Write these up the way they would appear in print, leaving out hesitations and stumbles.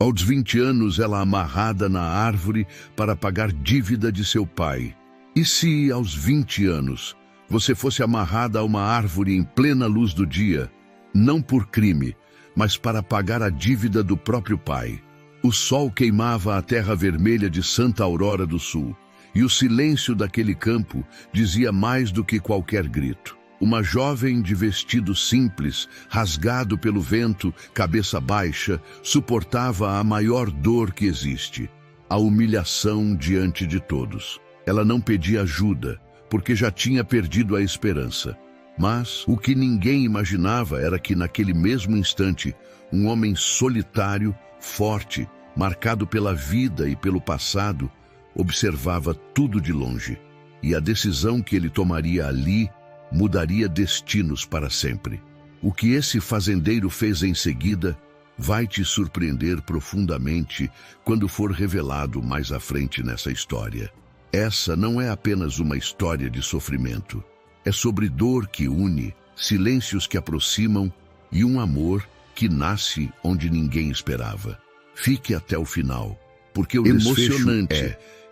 Aos 20 anos, ela amarrada na árvore para pagar dívida de seu pai. E se, aos 20 anos, você fosse amarrada a uma árvore em plena luz do dia, não por crime, mas para pagar a dívida do próprio pai? O sol queimava a terra vermelha de Santa Aurora do Sul, e o silêncio daquele campo dizia mais do que qualquer grito. Uma jovem de vestido simples, rasgado pelo vento, cabeça baixa, suportava a maior dor que existe, a humilhação diante de todos. Ela não pedia ajuda, porque já tinha perdido a esperança. Mas o que ninguém imaginava era que naquele mesmo instante, um homem solitário, forte, marcado pela vida e pelo passado, observava tudo de longe. E a decisão que ele tomaria ali mudaria destinos para sempre. O que esse fazendeiro fez em seguida vai te surpreender profundamente quando for revelado mais à frente nessa história. Essa não é apenas uma história de sofrimento. É sobre dor que une, silêncios que aproximam e um amor que nasce onde ninguém esperava. Fique até o final, porque o desfecho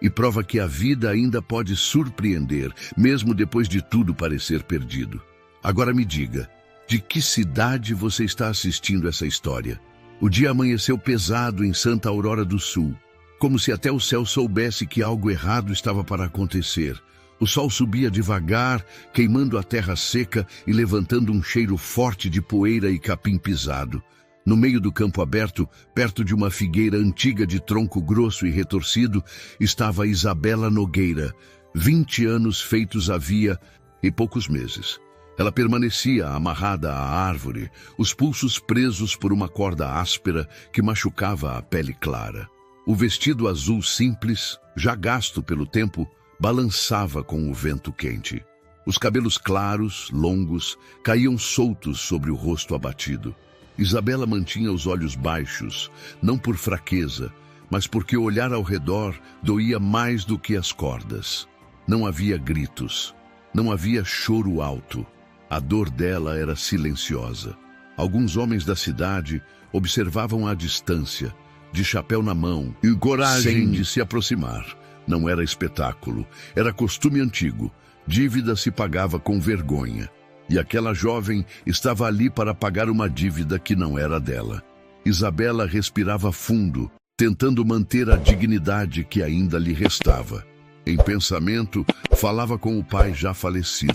e prova que a vida ainda pode surpreender, mesmo depois de tudo parecer perdido. Agora me diga, de que cidade você está assistindo essa história? O dia amanheceu pesado em Santa Aurora do Sul, como se até o céu soubesse que algo errado estava para acontecer. O sol subia devagar, queimando a terra seca e levantando um cheiro forte de poeira e capim pisado. No meio do campo aberto, perto de uma figueira antiga de tronco grosso e retorcido, estava Isabela Nogueira. 20 anos feitos havia e poucos meses. Ela permanecia amarrada à árvore, os pulsos presos por uma corda áspera que machucava a pele clara. O vestido azul simples, já gasto pelo tempo, balançava com o vento quente. Os cabelos claros, longos, caíam soltos sobre o rosto abatido. Isabela mantinha os olhos baixos, não por fraqueza, mas porque olhar ao redor doía mais do que as cordas. Não havia gritos, não havia choro alto. A dor dela era silenciosa. Alguns homens da cidade observavam à distância, de chapéu na mão, e coragem sem de se aproximar. Não era espetáculo, era costume antigo. Dívida se pagava com vergonha. E aquela jovem estava ali para pagar uma dívida que não era dela. Isabela respirava fundo, tentando manter a dignidade que ainda lhe restava. Em pensamento, falava com o pai já falecido.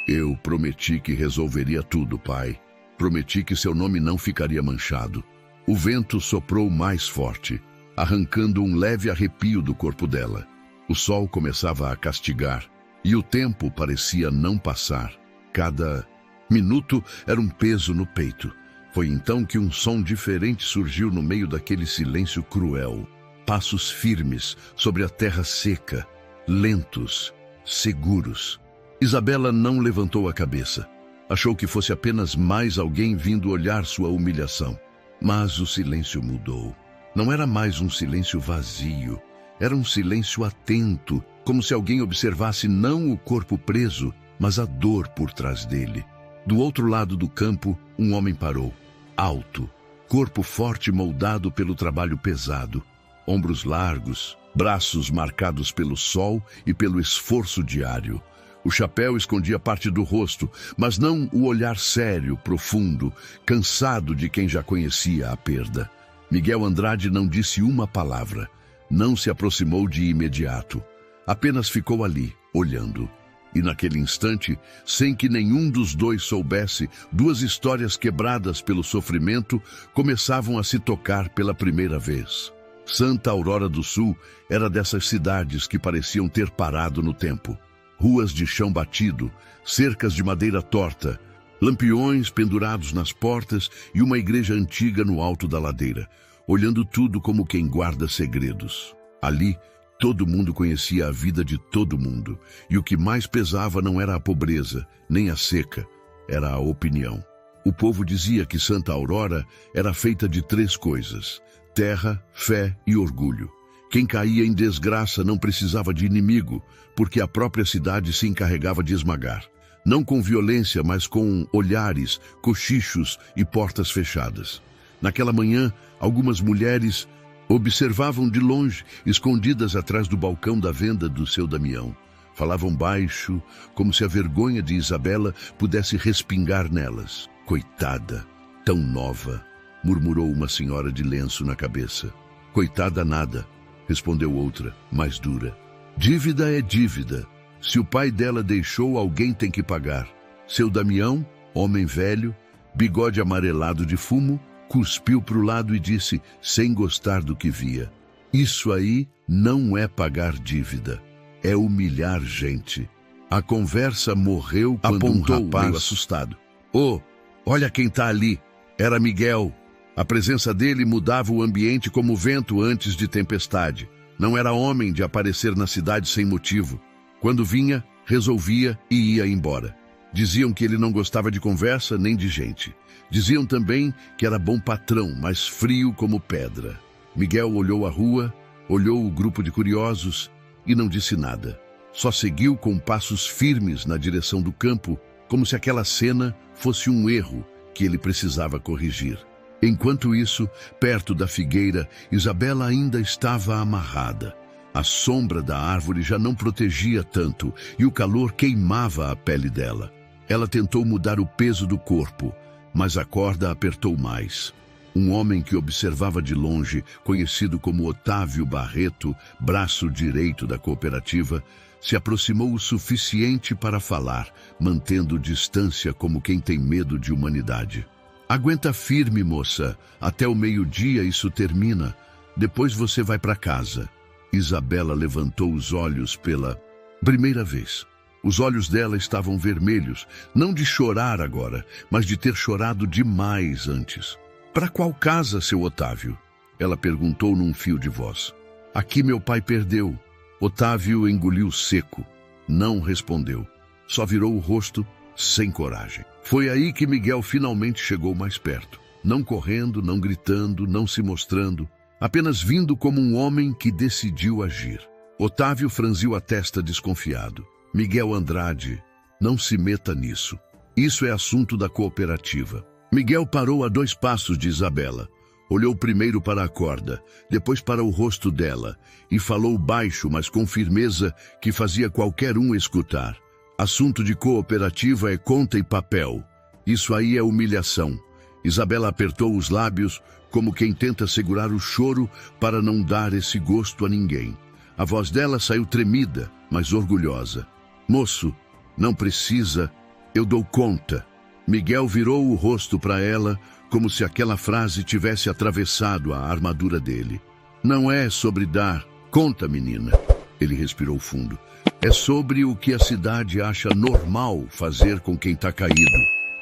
Eu prometi que resolveria tudo, pai. Prometi que seu nome não ficaria manchado. O vento soprou mais forte, arrancando um leve arrepio do corpo dela. O sol começava a castigar, e o tempo parecia não passar. Cada minuto era um peso no peito. Foi então que um som diferente surgiu no meio daquele silêncio cruel. Passos firmes sobre a terra seca, lentos, seguros. Isabela não levantou a cabeça. Achou que fosse apenas mais alguém vindo olhar sua humilhação. Mas o silêncio mudou. Não era mais um silêncio vazio. Era um silêncio atento, como se alguém observasse não o corpo preso, mas a dor por trás dele. Do outro lado do campo, um homem parou. Alto, corpo forte moldado pelo trabalho pesado. Ombros largos, braços marcados pelo sol e pelo esforço diário. O chapéu escondia parte do rosto, mas não o olhar sério, profundo, cansado de quem já conhecia a perda. Miguel Andrade não disse uma palavra. Não se aproximou de imediato. Apenas ficou ali, olhando. E naquele instante, sem que nenhum dos dois soubesse, duas histórias quebradas pelo sofrimento começavam a se tocar pela primeira vez. Santa Aurora do Sul era dessas cidades que pareciam ter parado no tempo. Ruas de chão batido, cercas de madeira torta, lampiões pendurados nas portas e uma igreja antiga no alto da ladeira, olhando tudo como quem guarda segredos. Ali, todo mundo conhecia a vida de todo mundo, e o que mais pesava não era a pobreza, nem a seca, era a opinião. O povo dizia que Santa Aurora era feita de 3 coisas: terra, fé e orgulho. Quem caía em desgraça não precisava de inimigo, porque a própria cidade se encarregava de esmagar. Não com violência, mas com olhares, cochichos e portas fechadas. Naquela manhã, algumas mulheres observavam de longe, escondidas atrás do balcão da venda do seu Damião. Falavam baixo, como se a vergonha de Isabela pudesse respingar nelas. Coitada, tão nova, murmurou uma senhora de lenço na cabeça. Coitada nada, respondeu outra, mais dura. Dívida é dívida. Se o pai dela deixou, alguém tem que pagar. Seu Damião, homem velho, bigode amarelado de fumo, cuspiu para o lado e disse, sem gostar do que via: isso aí não é pagar dívida, é humilhar gente. A conversa morreu quando apontou um rapaz meio assustado. Oh, olha quem tá ali. Era Miguel. A presença dele mudava o ambiente como vento antes de tempestade. Não era homem de aparecer na cidade sem motivo. Quando vinha, resolvia e ia embora. Diziam que ele não gostava de conversa nem de gente. Diziam também que era bom patrão, mas frio como pedra. Miguel olhou a rua, olhou o grupo de curiosos e não disse nada. Só seguiu com passos firmes na direção do campo, como se aquela cena fosse um erro que ele precisava corrigir. Enquanto isso, perto da figueira, Isabela ainda estava amarrada. A sombra da árvore já não protegia tanto e o calor queimava a pele dela. Ela tentou mudar o peso do corpo, mas a corda apertou mais. Um homem que observava de longe, conhecido como Otávio Barreto, braço direito da cooperativa, se aproximou o suficiente para falar, mantendo distância como quem tem medo de humanidade. Aguenta firme, moça. Até o meio-dia isso termina. Depois você vai para casa. Isabela levantou os olhos pela primeira vez. Os olhos dela estavam vermelhos, não de chorar agora, mas de ter chorado demais antes. Para qual casa, seu Otávio? Ela perguntou num fio de voz. Aqui meu pai perdeu. Otávio engoliu seco. Não respondeu. Só virou o rosto sem coragem. Foi aí que Miguel finalmente chegou mais perto. Não correndo, não gritando, não se mostrando. Apenas vindo como um homem que decidiu agir. Otávio franziu a testa desconfiado. Miguel Andrade, não se meta nisso. Isso é assunto da cooperativa. Miguel parou a 2 passos de Isabela. Olhou primeiro para a corda, depois para o rosto dela, e falou baixo, mas com firmeza, que fazia qualquer um escutar. Assunto de cooperativa é conta e papel. Isso aí é humilhação. Isabela apertou os lábios, como quem tenta segurar o choro para não dar esse gosto a ninguém. A voz dela saiu tremida, mas orgulhosa. Moço, não precisa, eu dou conta. Miguel virou o rosto para ela, como se aquela frase tivesse atravessado a armadura dele. Não é sobre dar conta, menina. Ele respirou fundo. É sobre o que a cidade acha normal fazer com quem está caído.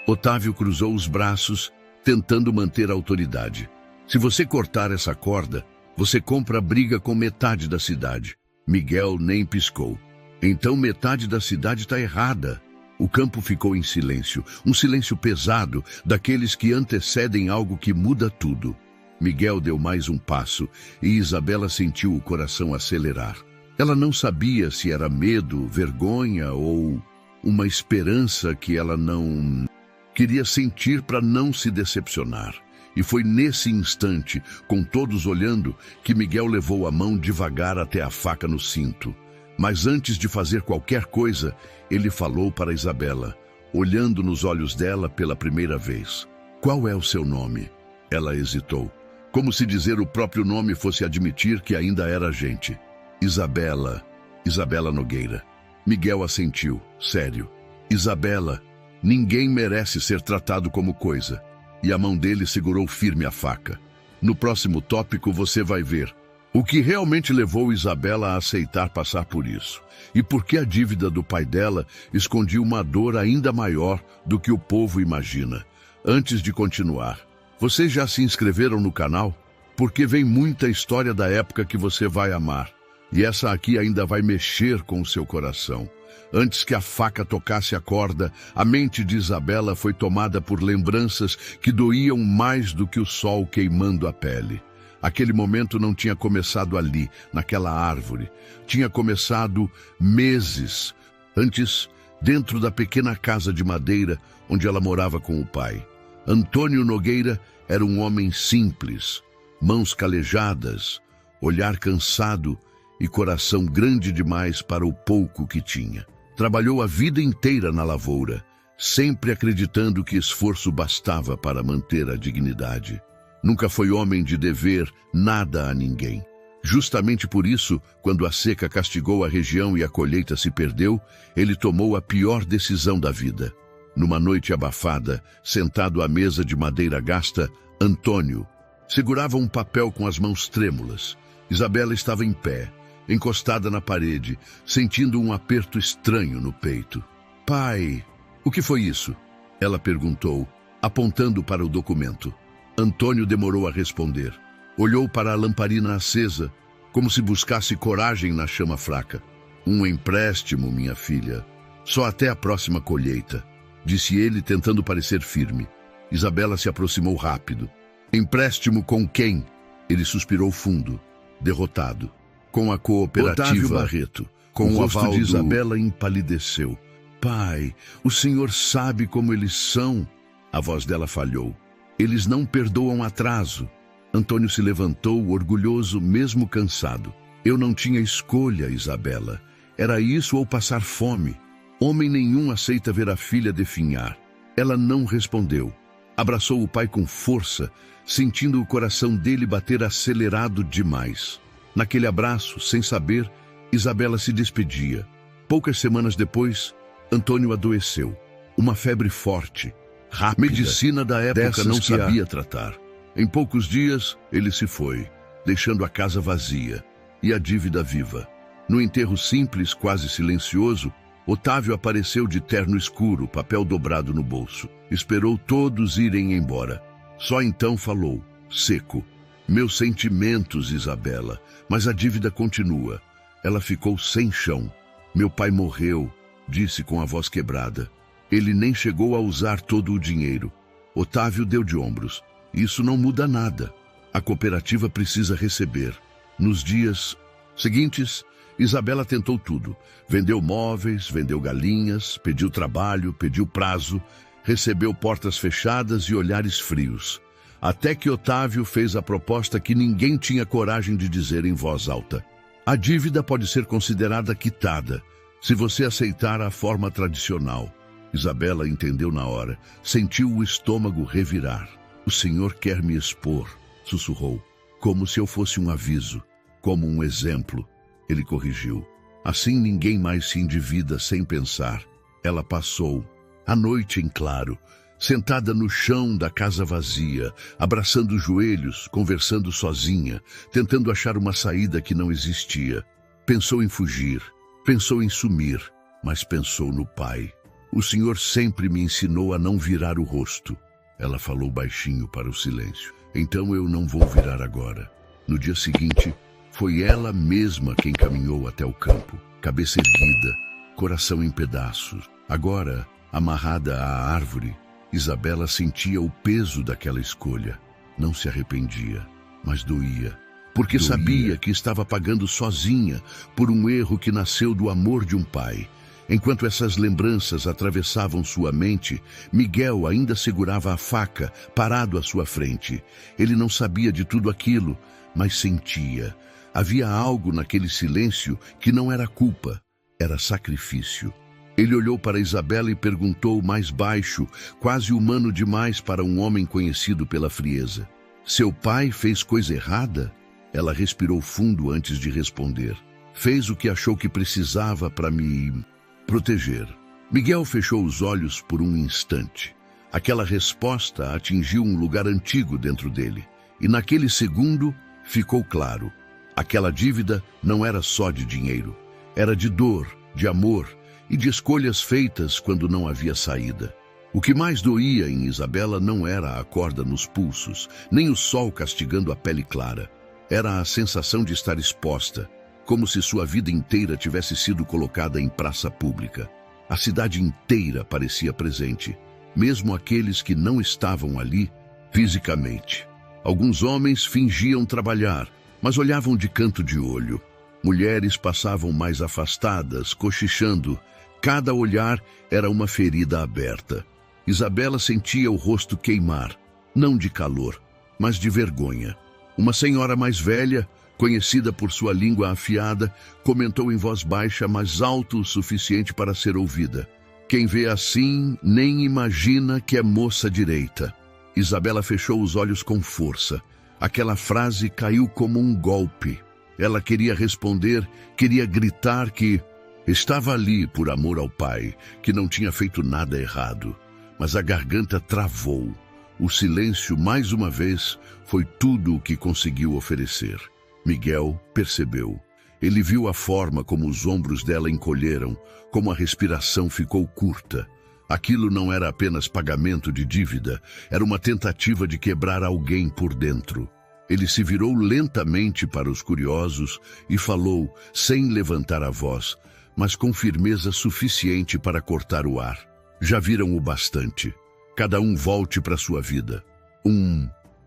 Otávio cruzou os braços, tentando manter a autoridade. Se você cortar essa corda, você compra briga com metade da cidade. Miguel nem piscou. Então metade da cidade está errada. O campo ficou em silêncio, um silêncio pesado, daqueles que antecedem algo que muda tudo. Miguel deu mais um passo e Isabela sentiu o coração acelerar. Ela não sabia se era medo, vergonha ou uma esperança que ela não queria sentir para não se decepcionar. E foi nesse instante, com todos olhando, que Miguel levou a mão devagar até a faca no cinto. Mas antes de fazer qualquer coisa, ele falou para Isabela, olhando nos olhos dela pela primeira vez. Qual é o seu nome? Ela hesitou, como se dizer o próprio nome fosse admitir que ainda era gente. Isabela Nogueira. Miguel assentiu, sério. Isabela, ninguém merece ser tratado como coisa. E a mão dele segurou firme a faca. No próximo tópico você vai ver o que realmente levou Isabela a aceitar passar por isso. E por que a dívida do pai dela escondia uma dor ainda maior do que o povo imagina. Antes de continuar, vocês já se inscreveram no canal? Porque vem muita história da época que você vai amar. E essa aqui ainda vai mexer com o seu coração. Antes que a faca tocasse a corda, a mente de Isabela foi tomada por lembranças que doíam mais do que o sol queimando a pele. Aquele momento não tinha começado ali, naquela árvore. Tinha começado meses antes, dentro da pequena casa de madeira onde ela morava com o pai. Antônio Nogueira Era um homem simples, mãos calejadas, olhar cansado e coração grande demais para o pouco que tinha. Trabalhou a vida inteira na lavoura, sempre acreditando que esforço bastava para manter a dignidade. Nunca foi homem de dever nada a ninguém. Justamente por isso, quando a seca castigou a região e a colheita se perdeu, ele tomou a pior decisão da vida. Numa noite abafada, sentado à mesa de madeira gasta, Antônio segurava um papel com as mãos trêmulas. Isabela estava em pé, encostada na parede, sentindo um aperto estranho no peito. "Pai, o que foi isso?" ela perguntou, apontando para o documento. Antônio demorou a responder. Olhou para a lamparina acesa, como se buscasse coragem na chama fraca. "Um empréstimo, minha filha. Só até a próxima colheita", disse ele, tentando parecer firme. Isabela se aproximou rápido. "Empréstimo com quem?" Ele suspirou fundo, derrotado. "Com a cooperativa Otávio Barreto." Com o rosto de Isabela empalideceu. "Pai, o senhor sabe como eles são." A voz dela falhou. "Eles não perdoam atraso." Antônio se levantou, orgulhoso, mesmo cansado. "Eu não tinha escolha, Isabela. Era isso ou passar fome. Homem nenhum aceita ver a filha definhar." Ela não respondeu. Abraçou o pai com força, sentindo o coração dele bater acelerado demais. Naquele abraço, sem saber, Isabela se despedia. Poucas semanas depois, Antônio adoeceu. Uma febre forte, rápida. Medicina da época não sabia tratar. Em poucos dias, ele se foi, deixando a casa vazia e a dívida viva. No enterro simples, quase silencioso, Otávio apareceu de terno escuro, papel dobrado no bolso. Esperou todos irem embora. Só então falou, seco. "Meus sentimentos, Isabela, mas a dívida continua." Ela ficou sem chão. "Meu pai morreu", disse com a voz quebrada. "Ele nem chegou a usar todo o dinheiro." Otávio deu de ombros. "Isso não muda nada. A cooperativa precisa receber." Nos dias seguintes, Isabela tentou tudo. Vendeu móveis, vendeu galinhas, pediu trabalho, pediu prazo, recebeu portas fechadas e olhares frios. Até que Otávio fez a proposta que ninguém tinha coragem de dizer em voz alta. "A dívida pode ser considerada quitada, se você aceitar a forma tradicional." Isabela entendeu na hora, sentiu o estômago revirar. "O senhor quer me expor", sussurrou, como se eu fosse um aviso, como um exemplo. Ele corrigiu. "Assim ninguém mais se endivida sem pensar." Ela passou a noite em claro, sentada no chão da casa vazia, abraçando os joelhos, conversando sozinha, tentando achar uma saída que não existia. Pensou em fugir, pensou em sumir, mas pensou no pai. "O senhor sempre me ensinou a não virar o rosto." Ela falou baixinho para o silêncio. "Então eu não vou virar agora." No dia seguinte, foi ela mesma quem caminhou até o campo, cabeça erguida, coração em pedaços. Agora, amarrada à árvore, Isabela sentia o peso daquela escolha. Não se arrependia, mas doía, porque sabia que estava pagando sozinha por um erro que nasceu do amor de um pai. Enquanto essas lembranças atravessavam sua mente, Miguel ainda segurava a faca, parado à sua frente. Ele não sabia de tudo aquilo, mas sentia. Havia algo naquele silêncio que não era culpa, era sacrifício. Ele olhou para Isabela e perguntou mais baixo, quase humano demais para um homem conhecido pela frieza. "Seu pai fez coisa errada?" Ela respirou fundo antes de responder. "Fez o que achou que precisava para me proteger." Miguel fechou os olhos por um instante. Aquela resposta atingiu um lugar antigo dentro dele. E naquele segundo ficou claro. Aquela dívida não era só de dinheiro. Era de dor, de amor e de escolhas feitas quando não havia saída. O que mais doía em Isabela não era a corda nos pulsos, nem o sol castigando a pele clara. Era a sensação de estar exposta, como se sua vida inteira tivesse sido colocada em praça pública. A cidade inteira parecia presente, mesmo aqueles que não estavam ali fisicamente. Alguns homens fingiam trabalhar, mas olhavam de canto de olho. Mulheres passavam mais afastadas, cochichando. Cada olhar era uma ferida aberta. Isabela sentia o rosto queimar. não de calor, mas de vergonha. Uma senhora mais velha, conhecida por sua língua afiada, comentou em voz baixa, mas alto o suficiente para ser ouvida: "Quem vê assim, nem imagina que é moça direita." Isabela fechou os olhos com força. Aquela frase caiu como um golpe. Ela queria responder, queria gritar que estava ali por amor ao pai, que não tinha feito nada errado. Mas a garganta travou. O silêncio, mais uma vez, foi tudo o que conseguiu oferecer. Miguel percebeu. Ele viu a forma como os ombros dela encolheram, como a respiração ficou curta. Aquilo não era apenas pagamento de dívida, era uma tentativa de quebrar alguém por dentro. Ele se virou lentamente para os curiosos e falou, sem levantar a voz, mas com firmeza suficiente para cortar o ar: "Já viram o bastante. Cada um volte para sua vida."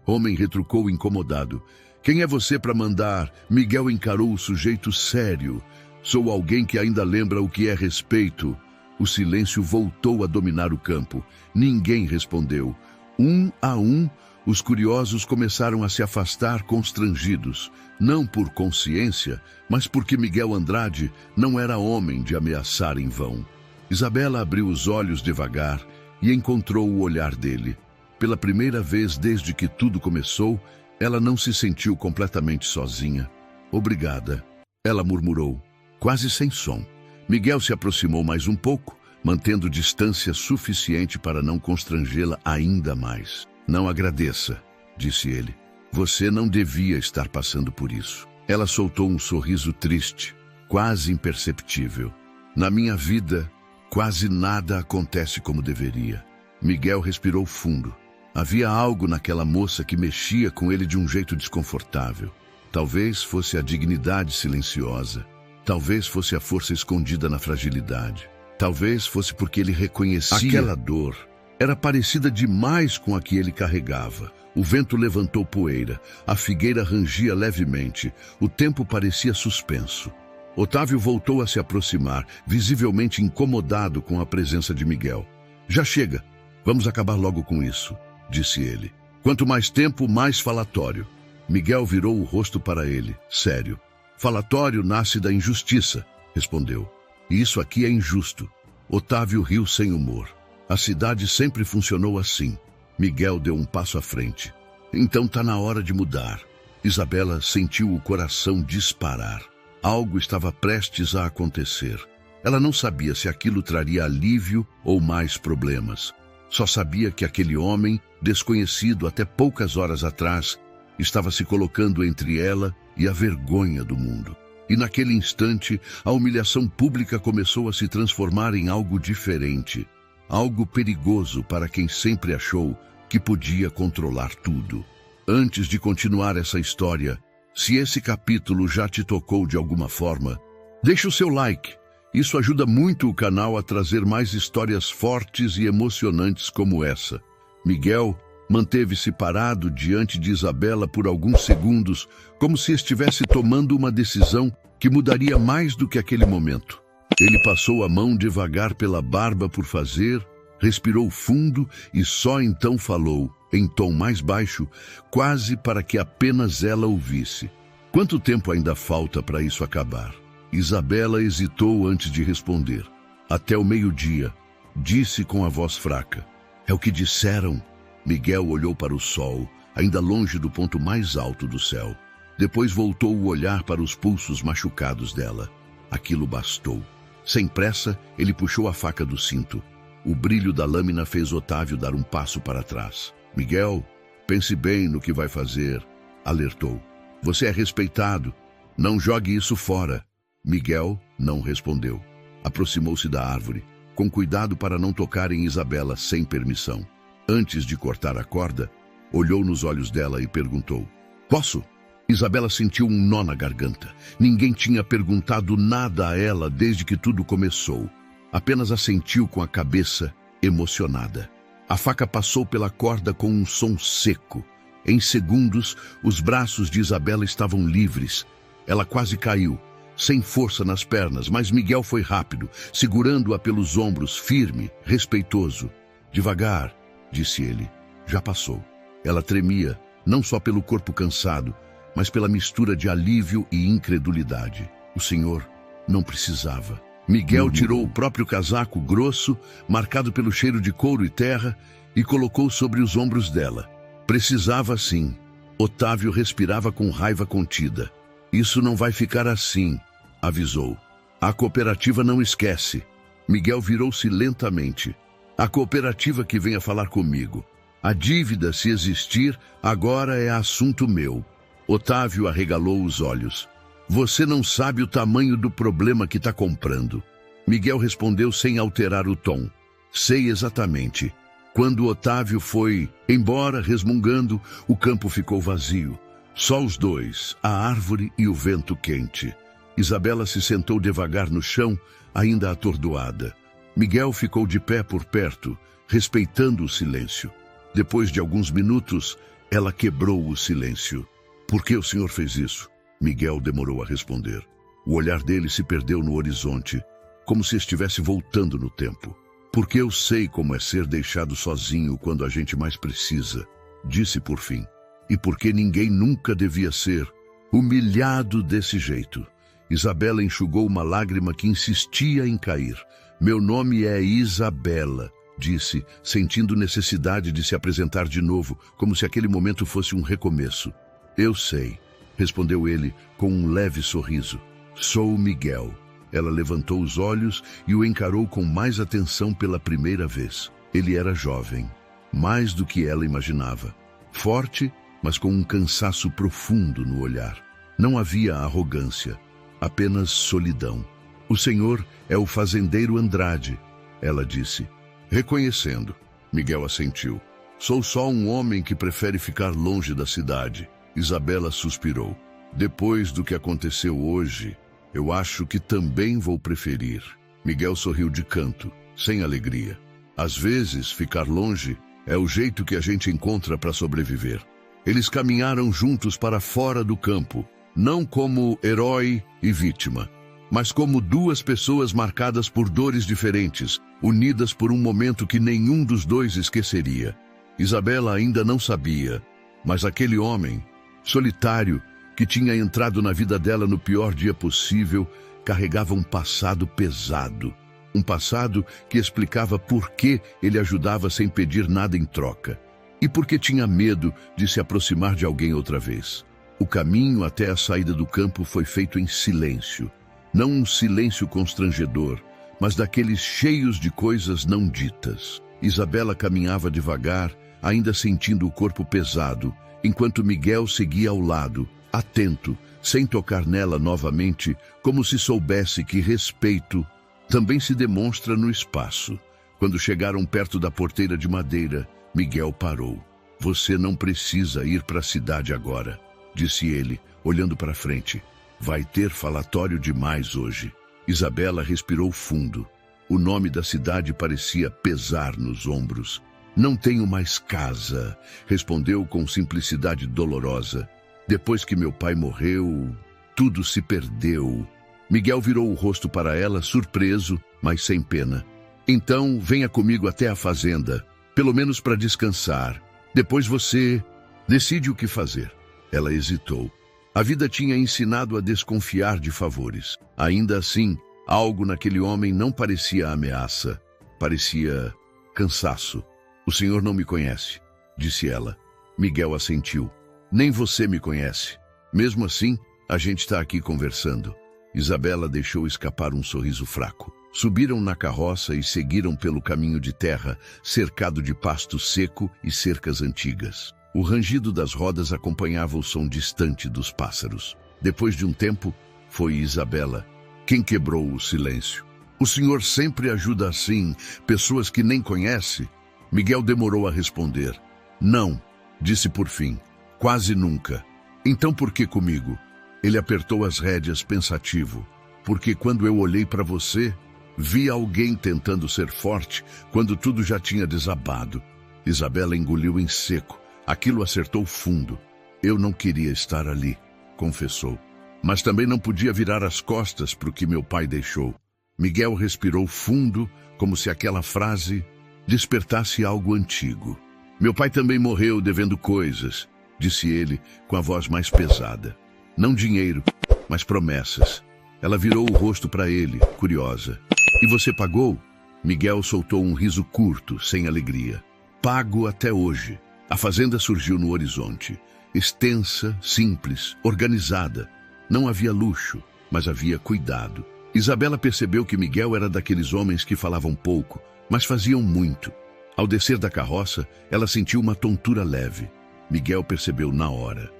Homem retrucou incomodado: "Quem é você para mandar?" Miguel encarou o sujeito sério. "Sou alguém que ainda lembra o que é respeito." O silêncio voltou a dominar o campo. Ninguém respondeu. Um a um, os curiosos começaram a se afastar constrangidos, não por consciência, mas porque Miguel Andrade não era homem de ameaçar em vão. Isabela abriu os olhos devagar e encontrou o olhar dele. Pela primeira vez desde que tudo começou, ela não se sentiu completamente sozinha. "Obrigada," ela murmurou, quase sem som. Miguel se aproximou mais um pouco, mantendo distância suficiente para não constrangê-la ainda mais. "Não agradeça," disse ele. "Você não devia estar passando por isso." Ela soltou um sorriso triste, quase imperceptível. "Na minha vida, quase nada acontece como deveria." Miguel respirou fundo. Havia algo naquela moça que mexia com ele de um jeito desconfortável. Talvez fosse a dignidade silenciosa. Talvez fosse a força escondida na fragilidade. Talvez fosse porque ele reconhecia aquela dor. Era parecida demais com a que ele carregava. O vento levantou poeira. A figueira rangia levemente. O tempo parecia suspenso. Otávio voltou a se aproximar, visivelmente incomodado com a presença de Miguel. "Já chega. Vamos acabar logo com isso," disse ele. "Quanto mais tempo, mais falatório." Miguel virou o rosto para ele, sério. "Falatório nasce da injustiça," respondeu. "E isso aqui é injusto." Otávio riu sem humor. "A cidade sempre funcionou assim." Miguel deu um passo à frente. "Então tá na hora de mudar." Isabela sentiu o coração disparar. Algo estava prestes a acontecer. Ela não sabia se aquilo traria alívio ou mais problemas. Só sabia que aquele homem, desconhecido até poucas horas atrás, estava se colocando entre ela e a vergonha do mundo. E naquele instante, a humilhação pública começou a se transformar em algo diferente. Algo perigoso para quem sempre achou que podia controlar tudo. Antes de continuar essa história, se esse capítulo já te tocou de alguma forma, deixe o seu like. Isso ajuda muito o canal a trazer mais histórias fortes e emocionantes como essa. Miguel manteve-se parado diante de Isabela por alguns segundos, como se estivesse tomando uma decisão que mudaria mais do que aquele momento. Ele passou a mão devagar pela barba por fazer, respirou fundo e só então falou, em tom mais baixo, quase para que apenas ela ouvisse: "Quanto tempo ainda falta para isso acabar?" Isabela hesitou antes de responder. "Até o meio-dia," disse com a voz fraca. "É o que disseram." Miguel olhou para o sol, ainda longe do ponto mais alto do céu. Depois voltou o olhar para os pulsos machucados dela. Aquilo bastou. Sem pressa, ele puxou a faca do cinto. O brilho da lâmina fez Otávio dar um passo para trás. "Miguel, pense bem no que vai fazer," alertou. "Você é respeitado. Não jogue isso fora." Miguel não respondeu. Aproximou-se da árvore, com cuidado para não tocar em Isabela sem permissão. Antes de cortar a corda, olhou nos olhos dela e perguntou: "Posso?" Isabela sentiu um nó na garganta. Ninguém tinha perguntado nada a ela desde que tudo começou. Apenas assentiu com a cabeça, emocionada. A faca passou pela corda com um som seco. Em segundos, os braços de Isabela estavam livres. Ela quase caiu, sem força nas pernas, mas Miguel foi rápido, segurando-a pelos ombros, firme, respeitoso. "Devagar," disse ele. "Já passou." Ela tremia, não só pelo corpo cansado, mas pela mistura de alívio e incredulidade. O senhor não precisava. Miguel tirou o próprio casaco grosso, marcado pelo cheiro de couro e terra, e colocou sobre os ombros dela. Precisava sim. Otávio respirava com raiva contida. Isso não vai ficar assim, avisou. A cooperativa não esquece. Miguel virou-se lentamente. A cooperativa que venha falar comigo. A dívida, se existir, agora é assunto meu. Otávio arregalou os olhos. Você não sabe o tamanho do problema que está comprando. Miguel respondeu sem alterar o tom. Sei exatamente. Quando Otávio foi embora, resmungando, o campo ficou vazio. Só os dois, a árvore e o vento quente. Isabela se sentou devagar no chão, ainda atordoada. Miguel ficou de pé por perto, respeitando o silêncio. Depois de alguns minutos, ela quebrou o silêncio. Por que o senhor fez isso? Miguel demorou a responder. O olhar dele se perdeu no horizonte, como se estivesse voltando no tempo. Porque eu sei como é ser deixado sozinho quando a gente mais precisa, disse por fim. E porque ninguém nunca devia ser humilhado desse jeito. Isabela enxugou uma lágrima que insistia em cair. Meu nome é Isabela, disse, sentindo necessidade de se apresentar de novo, como se aquele momento fosse um recomeço. Eu sei, respondeu ele com um leve sorriso. Sou Miguel. Ela levantou os olhos e o encarou com mais atenção pela primeira vez. Ele era jovem, mais do que ela imaginava. Forte, mas com um cansaço profundo no olhar. Não havia arrogância, apenas solidão. O senhor é o fazendeiro Andrade, ela disse. Reconhecendo, Miguel assentiu. Sou só um homem que prefere ficar longe da cidade. Isabela suspirou. Depois do que aconteceu hoje, eu acho que também vou preferir. Miguel sorriu de canto, sem alegria. Às vezes, ficar longe é o jeito que a gente encontra para sobreviver. Eles caminharam juntos para fora do campo, não como herói e vítima, mas como duas pessoas marcadas por dores diferentes, unidas por um momento que nenhum dos dois esqueceria. Isabela ainda não sabia, mas aquele homem, solitário, que tinha entrado na vida dela no pior dia possível, carregava um passado pesado. Um passado que explicava por que ele ajudava sem pedir nada em troca. E porque tinha medo de se aproximar de alguém outra vez. O caminho até a saída do campo foi feito em silêncio. Não um silêncio constrangedor, mas daqueles cheios de coisas não ditas. Isabela caminhava devagar, ainda sentindo o corpo pesado, enquanto Miguel seguia ao lado, atento, sem tocar nela novamente, como se soubesse que respeito também se demonstra no espaço. Quando chegaram perto da porteira de madeira, Miguel parou. Você não precisa ir para a cidade agora, disse ele, olhando para frente. Vai ter falatório demais hoje. Isabela respirou fundo. O nome da cidade parecia pesar nos ombros. Não tenho mais casa, respondeu com simplicidade dolorosa. Depois que meu pai morreu, tudo se perdeu. Miguel virou o rosto para ela, surpreso, mas sem pena. Então, venha comigo até a fazenda, pelo menos para descansar. Depois você decide o que fazer. Ela hesitou. A vida tinha ensinado a desconfiar de favores. Ainda assim, algo naquele homem não parecia ameaça. Parecia cansaço. O senhor não me conhece, disse ela. Miguel assentiu. Nem você me conhece. Mesmo assim, a gente está aqui conversando. Isabela deixou escapar um sorriso fraco. Subiram na carroça e seguiram pelo caminho de terra, cercado de pasto seco e cercas antigas. O rangido das rodas acompanhava o som distante dos pássaros. Depois de um tempo, foi Isabela quem quebrou o silêncio. O senhor sempre ajuda assim, pessoas que nem conhece? Miguel demorou a responder. Não, disse por fim. Quase nunca. Então por que comigo? Ele apertou as rédeas pensativo. Porque quando eu olhei para você, vi alguém tentando ser forte quando tudo já tinha desabado. Isabela engoliu em seco. Aquilo acertou fundo. Eu não queria estar ali, confessou. Mas também não podia virar as costas para o que meu pai deixou. Miguel respirou fundo, como se aquela frase despertasse algo antigo. Meu pai também morreu devendo coisas, disse ele com a voz mais pesada. Não dinheiro, mas promessas. Ela virou o rosto para ele, curiosa. E você pagou? Miguel soltou um riso curto, sem alegria. Pago até hoje. A fazenda surgiu no horizonte. Extensa, simples, organizada. Não havia luxo, mas havia cuidado. Isabela percebeu que Miguel era daqueles homens que falavam pouco, mas faziam muito. Ao descer da carroça, ela sentiu uma tontura leve. Miguel percebeu na hora.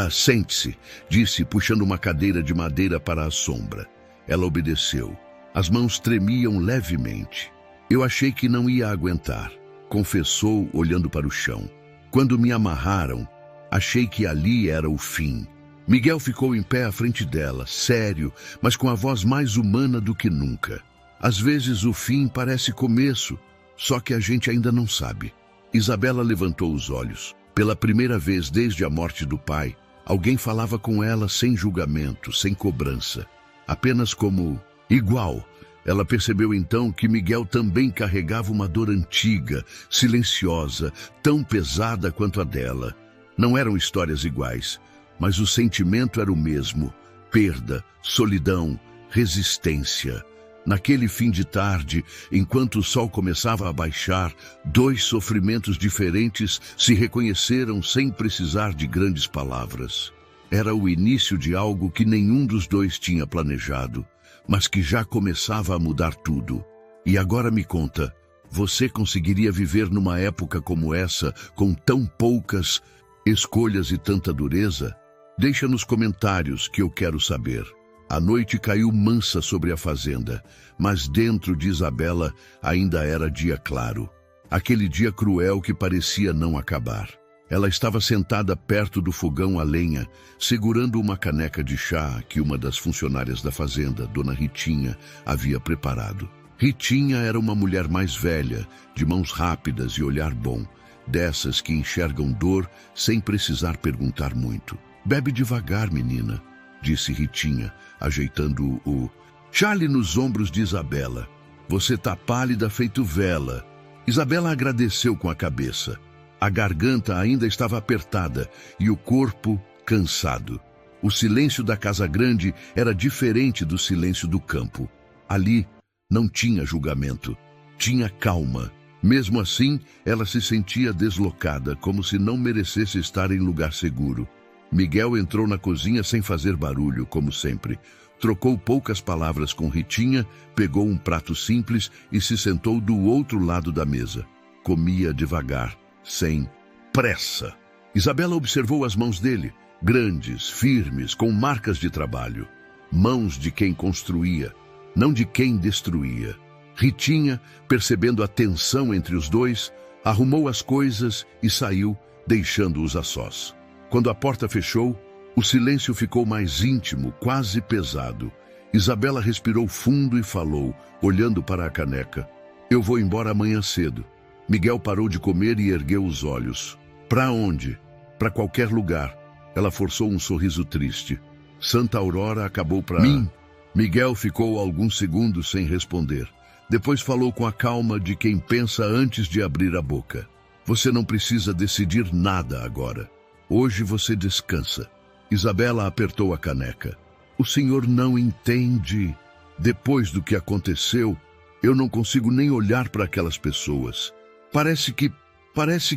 Sente-se, disse, puxando uma cadeira de madeira para a sombra. Ela obedeceu. As mãos tremiam levemente. Eu achei que não ia aguentar, confessou, olhando para o chão. Quando me amarraram, achei que ali era o fim. Miguel ficou em pé à frente dela, sério, mas com a voz mais humana do que nunca. Às vezes o fim parece começo, só que a gente ainda não sabe. Isabela levantou os olhos. Pela primeira vez desde a morte do pai, alguém falava com ela sem julgamento, sem cobrança. Apenas como igual. Ela percebeu então que Miguel também carregava uma dor antiga, silenciosa, tão pesada quanto a dela. Não eram histórias iguais, mas o sentimento era o mesmo: perda, solidão, resistência. Naquele fim de tarde, enquanto o sol começava a baixar, dois sofrimentos diferentes se reconheceram sem precisar de grandes palavras. Era o início de algo que nenhum dos dois tinha planejado, mas que já começava a mudar tudo. E agora me conta, você conseguiria viver numa época como essa, com tão poucas escolhas e tanta dureza? Deixa nos comentários que eu quero saber. A noite caiu mansa sobre a fazenda, mas dentro de Isabela ainda era dia claro. Aquele dia cruel que parecia não acabar. Ela estava sentada perto do fogão a lenha, segurando uma caneca de chá que uma das funcionárias da fazenda, Dona Ritinha, havia preparado. Ritinha era uma mulher mais velha, de mãos rápidas e olhar bom, dessas que enxergam dor sem precisar perguntar muito. Bebe devagar, menina, disse Ritinha, ajeitando o chale nos ombros de Isabela. Você tá pálida feito vela. Isabela agradeceu com a cabeça. A garganta ainda estava apertada e o corpo cansado. O silêncio da casa grande era diferente do silêncio do campo. Ali não tinha julgamento, tinha calma. Mesmo assim, ela se sentia deslocada, como se não merecesse estar em lugar seguro. Miguel entrou na cozinha sem fazer barulho, como sempre. Trocou poucas palavras com Ritinha, pegou um prato simples e se sentou do outro lado da mesa. Comia devagar, sem pressa. Isabela observou as mãos dele, grandes, firmes, com marcas de trabalho. Mãos de quem construía, não de quem destruía. Ritinha, percebendo a tensão entre os dois, arrumou as coisas e saiu, deixando-os a sós. Quando a porta fechou, o silêncio ficou mais íntimo, quase pesado. Isabela respirou fundo e falou, olhando para a caneca. Eu vou embora amanhã cedo. Miguel parou de comer e ergueu os olhos. Para onde? Para qualquer lugar. Ela forçou um sorriso triste. Santa Aurora acabou para mim. Miguel ficou alguns segundos sem responder. Depois falou com a calma de quem pensa antes de abrir a boca. Você não precisa decidir nada agora. Hoje você descansa. Isabela apertou a caneca. O senhor não entende. Depois do que aconteceu, eu não consigo nem olhar para aquelas pessoas. Parece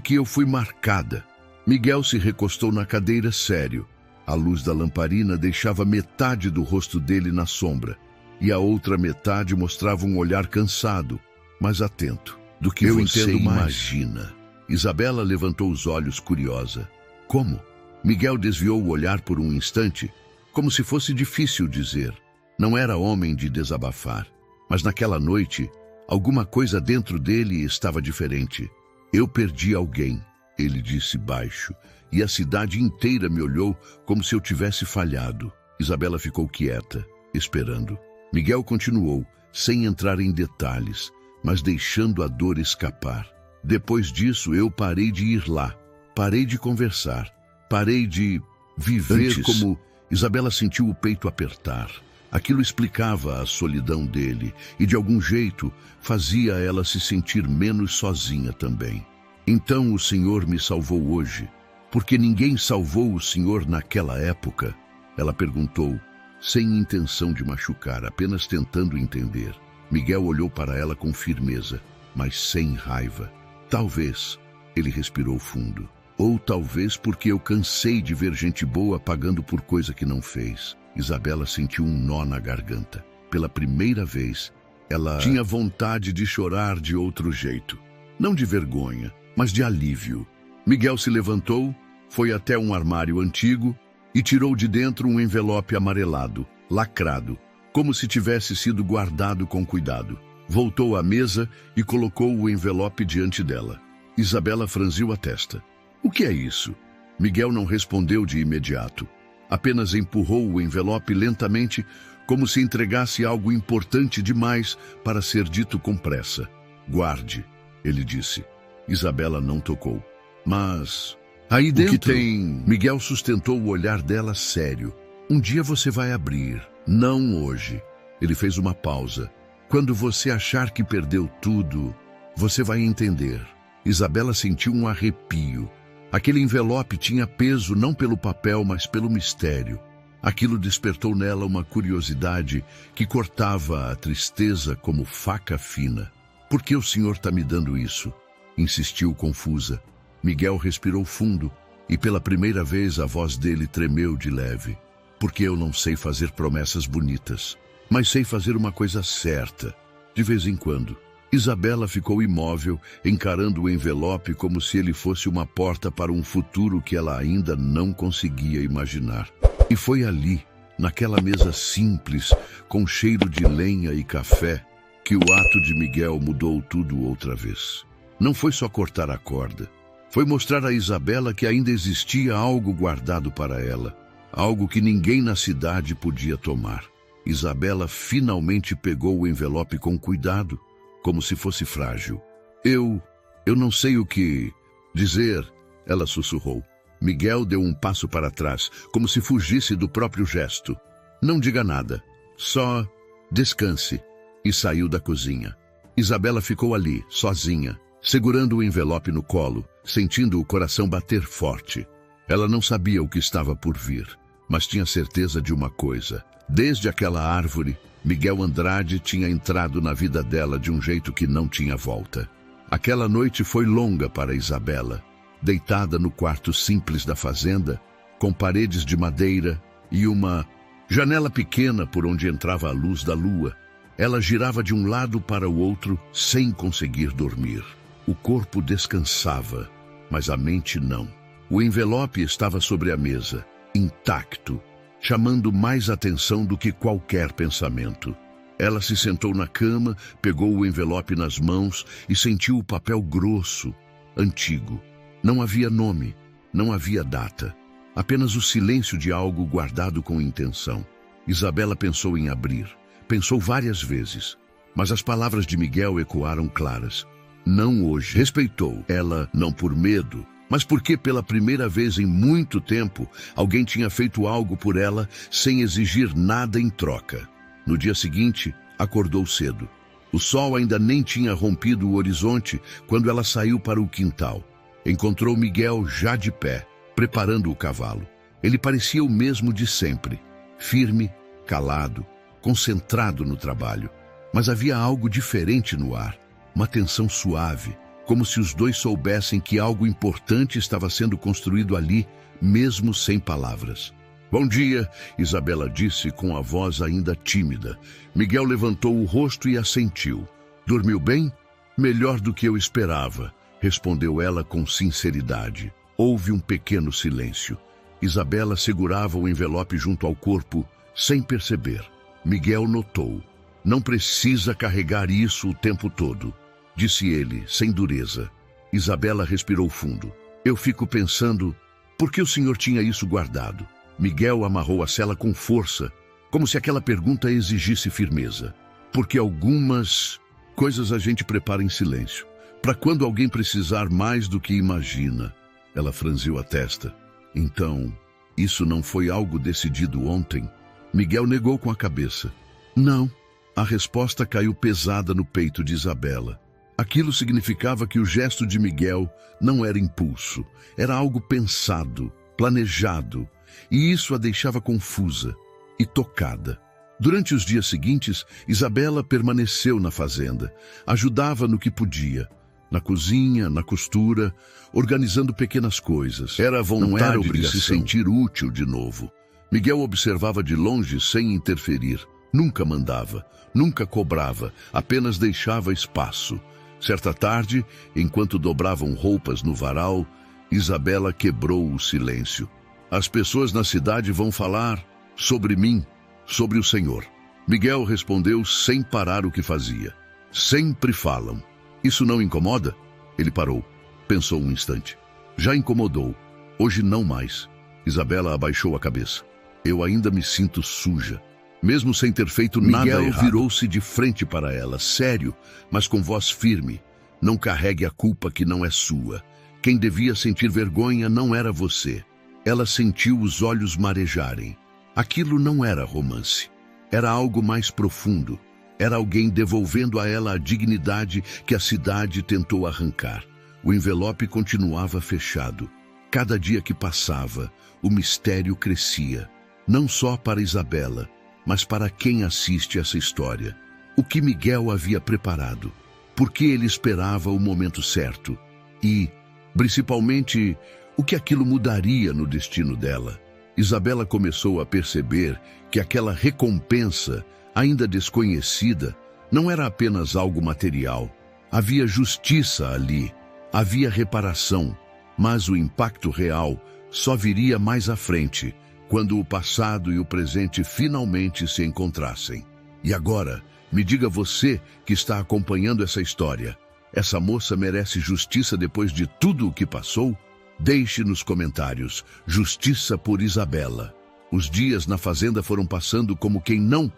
que eu fui marcada. Miguel se recostou na cadeira sério. A luz da lamparina deixava metade do rosto dele na sombra, e a outra metade mostrava um olhar cansado, mas atento. Do que você imagina. Isabela levantou os olhos curiosa. Como? Miguel desviou o olhar por um instante, como se fosse difícil dizer. Não era homem de desabafar, mas naquela noite, alguma coisa dentro dele estava diferente. Eu perdi alguém, ele disse baixo, e a cidade inteira me olhou como se eu tivesse falhado. Isabela ficou quieta, esperando. Miguel continuou, sem entrar em detalhes, mas deixando a dor escapar. Depois disso, eu parei de ir lá. Parei de conversar. Parei de viver como... Isabela sentiu o peito apertar. Aquilo explicava a solidão dele e, de algum jeito, fazia ela se sentir menos sozinha também. Então o Senhor me salvou hoje, porque ninguém salvou o Senhor naquela época? Ela perguntou, sem intenção de machucar, apenas tentando entender. Miguel olhou para ela com firmeza, mas sem raiva. Talvez, ele respirou fundo. Ou talvez porque eu cansei de ver gente boa pagando por coisa que não fez. Isabela sentiu um nó na garganta. Pela primeira vez, ela tinha vontade de chorar de outro jeito. Não de vergonha, mas de alívio. Miguel se levantou, foi até um armário antigo e tirou de dentro um envelope amarelado, lacrado, como se tivesse sido guardado com cuidado. Voltou à mesa e colocou o envelope diante dela. Isabela franziu a testa. O que é isso? Miguel não respondeu de imediato. Apenas empurrou o envelope lentamente, como se entregasse algo importante demais para ser dito com pressa. Guarde, ele disse. Isabela não tocou. Mas aí dentro... O que tem? Miguel sustentou o olhar dela sério. Um dia você vai abrir. Não hoje. Ele fez uma pausa. Quando você achar que perdeu tudo, você vai entender. Isabela sentiu um arrepio. Aquele envelope tinha peso não pelo papel, mas pelo mistério. Aquilo despertou nela uma curiosidade que cortava a tristeza como faca fina. Por que o senhor está me dando isso? Insistiu confusa. Miguel respirou fundo e pela primeira vez a voz dele tremeu de leve. Porque eu não sei fazer promessas bonitas, mas sei fazer uma coisa certa, de vez em quando. Isabela ficou imóvel, encarando o envelope como se ele fosse uma porta para um futuro que ela ainda não conseguia imaginar. E foi ali, naquela mesa simples, com cheiro de lenha e café, que o ato de Miguel mudou tudo outra vez. Não foi só cortar a corda. Foi mostrar a Isabela que ainda existia algo guardado para ela. Algo que ninguém na cidade podia tomar. Isabela finalmente pegou o envelope com cuidado, como se fosse frágil. Eu não sei o que dizer, ela sussurrou. Miguel deu um passo para trás, como se fugisse do próprio gesto. Não diga nada, só descanse. E saiu da cozinha. Isabela ficou ali, sozinha, segurando o envelope no colo, sentindo o coração bater forte. Ela não sabia o que estava por vir, mas tinha certeza de uma coisa. Desde aquela árvore, Miguel Andrade tinha entrado na vida dela de um jeito que não tinha volta. Aquela noite foi longa para Isabela, deitada no quarto simples da fazenda, com paredes de madeira e uma janela pequena por onde entrava a luz da lua. Ela girava de um lado para o outro sem conseguir dormir. O corpo descansava, mas a mente não. O envelope estava sobre a mesa, intacto, chamando mais atenção do que qualquer pensamento. Ela se sentou na cama, pegou o envelope nas mãos e sentiu o papel grosso, antigo. Não havia nome, não havia data, apenas o silêncio de algo guardado com intenção. Isabela pensou em abrir, pensou várias vezes, mas as palavras de Miguel ecoaram claras. Não hoje. Respeitou ela, não por medo, mas porque pela primeira vez em muito tempo, alguém tinha feito algo por ela sem exigir nada em troca. No dia seguinte, acordou cedo. O sol ainda nem tinha rompido o horizonte quando ela saiu para o quintal. Encontrou Miguel já de pé, preparando o cavalo. Ele parecia o mesmo de sempre, firme, calado, concentrado no trabalho. Mas havia algo diferente no ar, uma tensão suave, como se os dois soubessem que algo importante estava sendo construído ali, mesmo sem palavras. Bom dia, Isabela disse com a voz ainda tímida. Miguel levantou o rosto e assentiu. Dormiu bem? Melhor do que eu esperava, respondeu ela com sinceridade. Houve um pequeno silêncio. Isabela segurava o envelope junto ao corpo, sem perceber. Miguel notou. Não precisa carregar isso o tempo todo, disse ele, sem dureza. Isabela respirou fundo. Eu fico pensando, por que o senhor tinha isso guardado? Miguel amarrou a sela com força, como se aquela pergunta exigisse firmeza. Porque algumas coisas a gente prepara em silêncio, para quando alguém precisar mais do que imagina. Ela franziu a testa. Então, isso não foi algo decidido ontem? Miguel negou com a cabeça. Não. A resposta caiu pesada no peito de Isabela. Aquilo significava que o gesto de Miguel não era impulso, era algo pensado, planejado, e isso a deixava confusa e tocada. Durante os dias seguintes, Isabela permaneceu na fazenda, ajudava no que podia, na cozinha, na costura, organizando pequenas coisas. Era a vontade de se sentir útil de novo. Miguel observava de longe sem interferir. Nunca mandava, nunca cobrava, apenas deixava espaço. Certa tarde, enquanto dobravam roupas no varal, Isabela quebrou o silêncio. As pessoas na cidade vão falar sobre mim, sobre o Senhor. Miguel respondeu sem parar o que fazia. Sempre falam. Isso não incomoda? Ele parou. Pensou um instante. Já incomodou. Hoje não mais. Isabela abaixou a cabeça. Eu ainda me sinto suja. Mesmo sem ter feito nada errado. Miguel virou-se de frente para ela, sério, mas com voz firme. Não carregue a culpa que não é sua. Quem devia sentir vergonha não era você. Ela sentiu os olhos marejarem. Aquilo não era romance. Era algo mais profundo. Era alguém devolvendo a ela a dignidade que a cidade tentou arrancar. O envelope continuava fechado. Cada dia que passava, o mistério crescia. Não só para Isabela, mas para quem assiste essa história. O que Miguel havia preparado. Por que ele esperava o momento certo. E, principalmente, o que aquilo mudaria no destino dela. Isabela começou a perceber que aquela recompensa, ainda desconhecida, não era apenas algo material. Havia justiça ali, havia reparação, mas o impacto real só viria mais à frente, quando o passado e o presente finalmente se encontrassem. E agora, me diga você que está acompanhando essa história, essa moça merece justiça depois de tudo o que passou? Deixe nos comentários, justiça por Isabela. Os dias na fazenda foram passando como quem não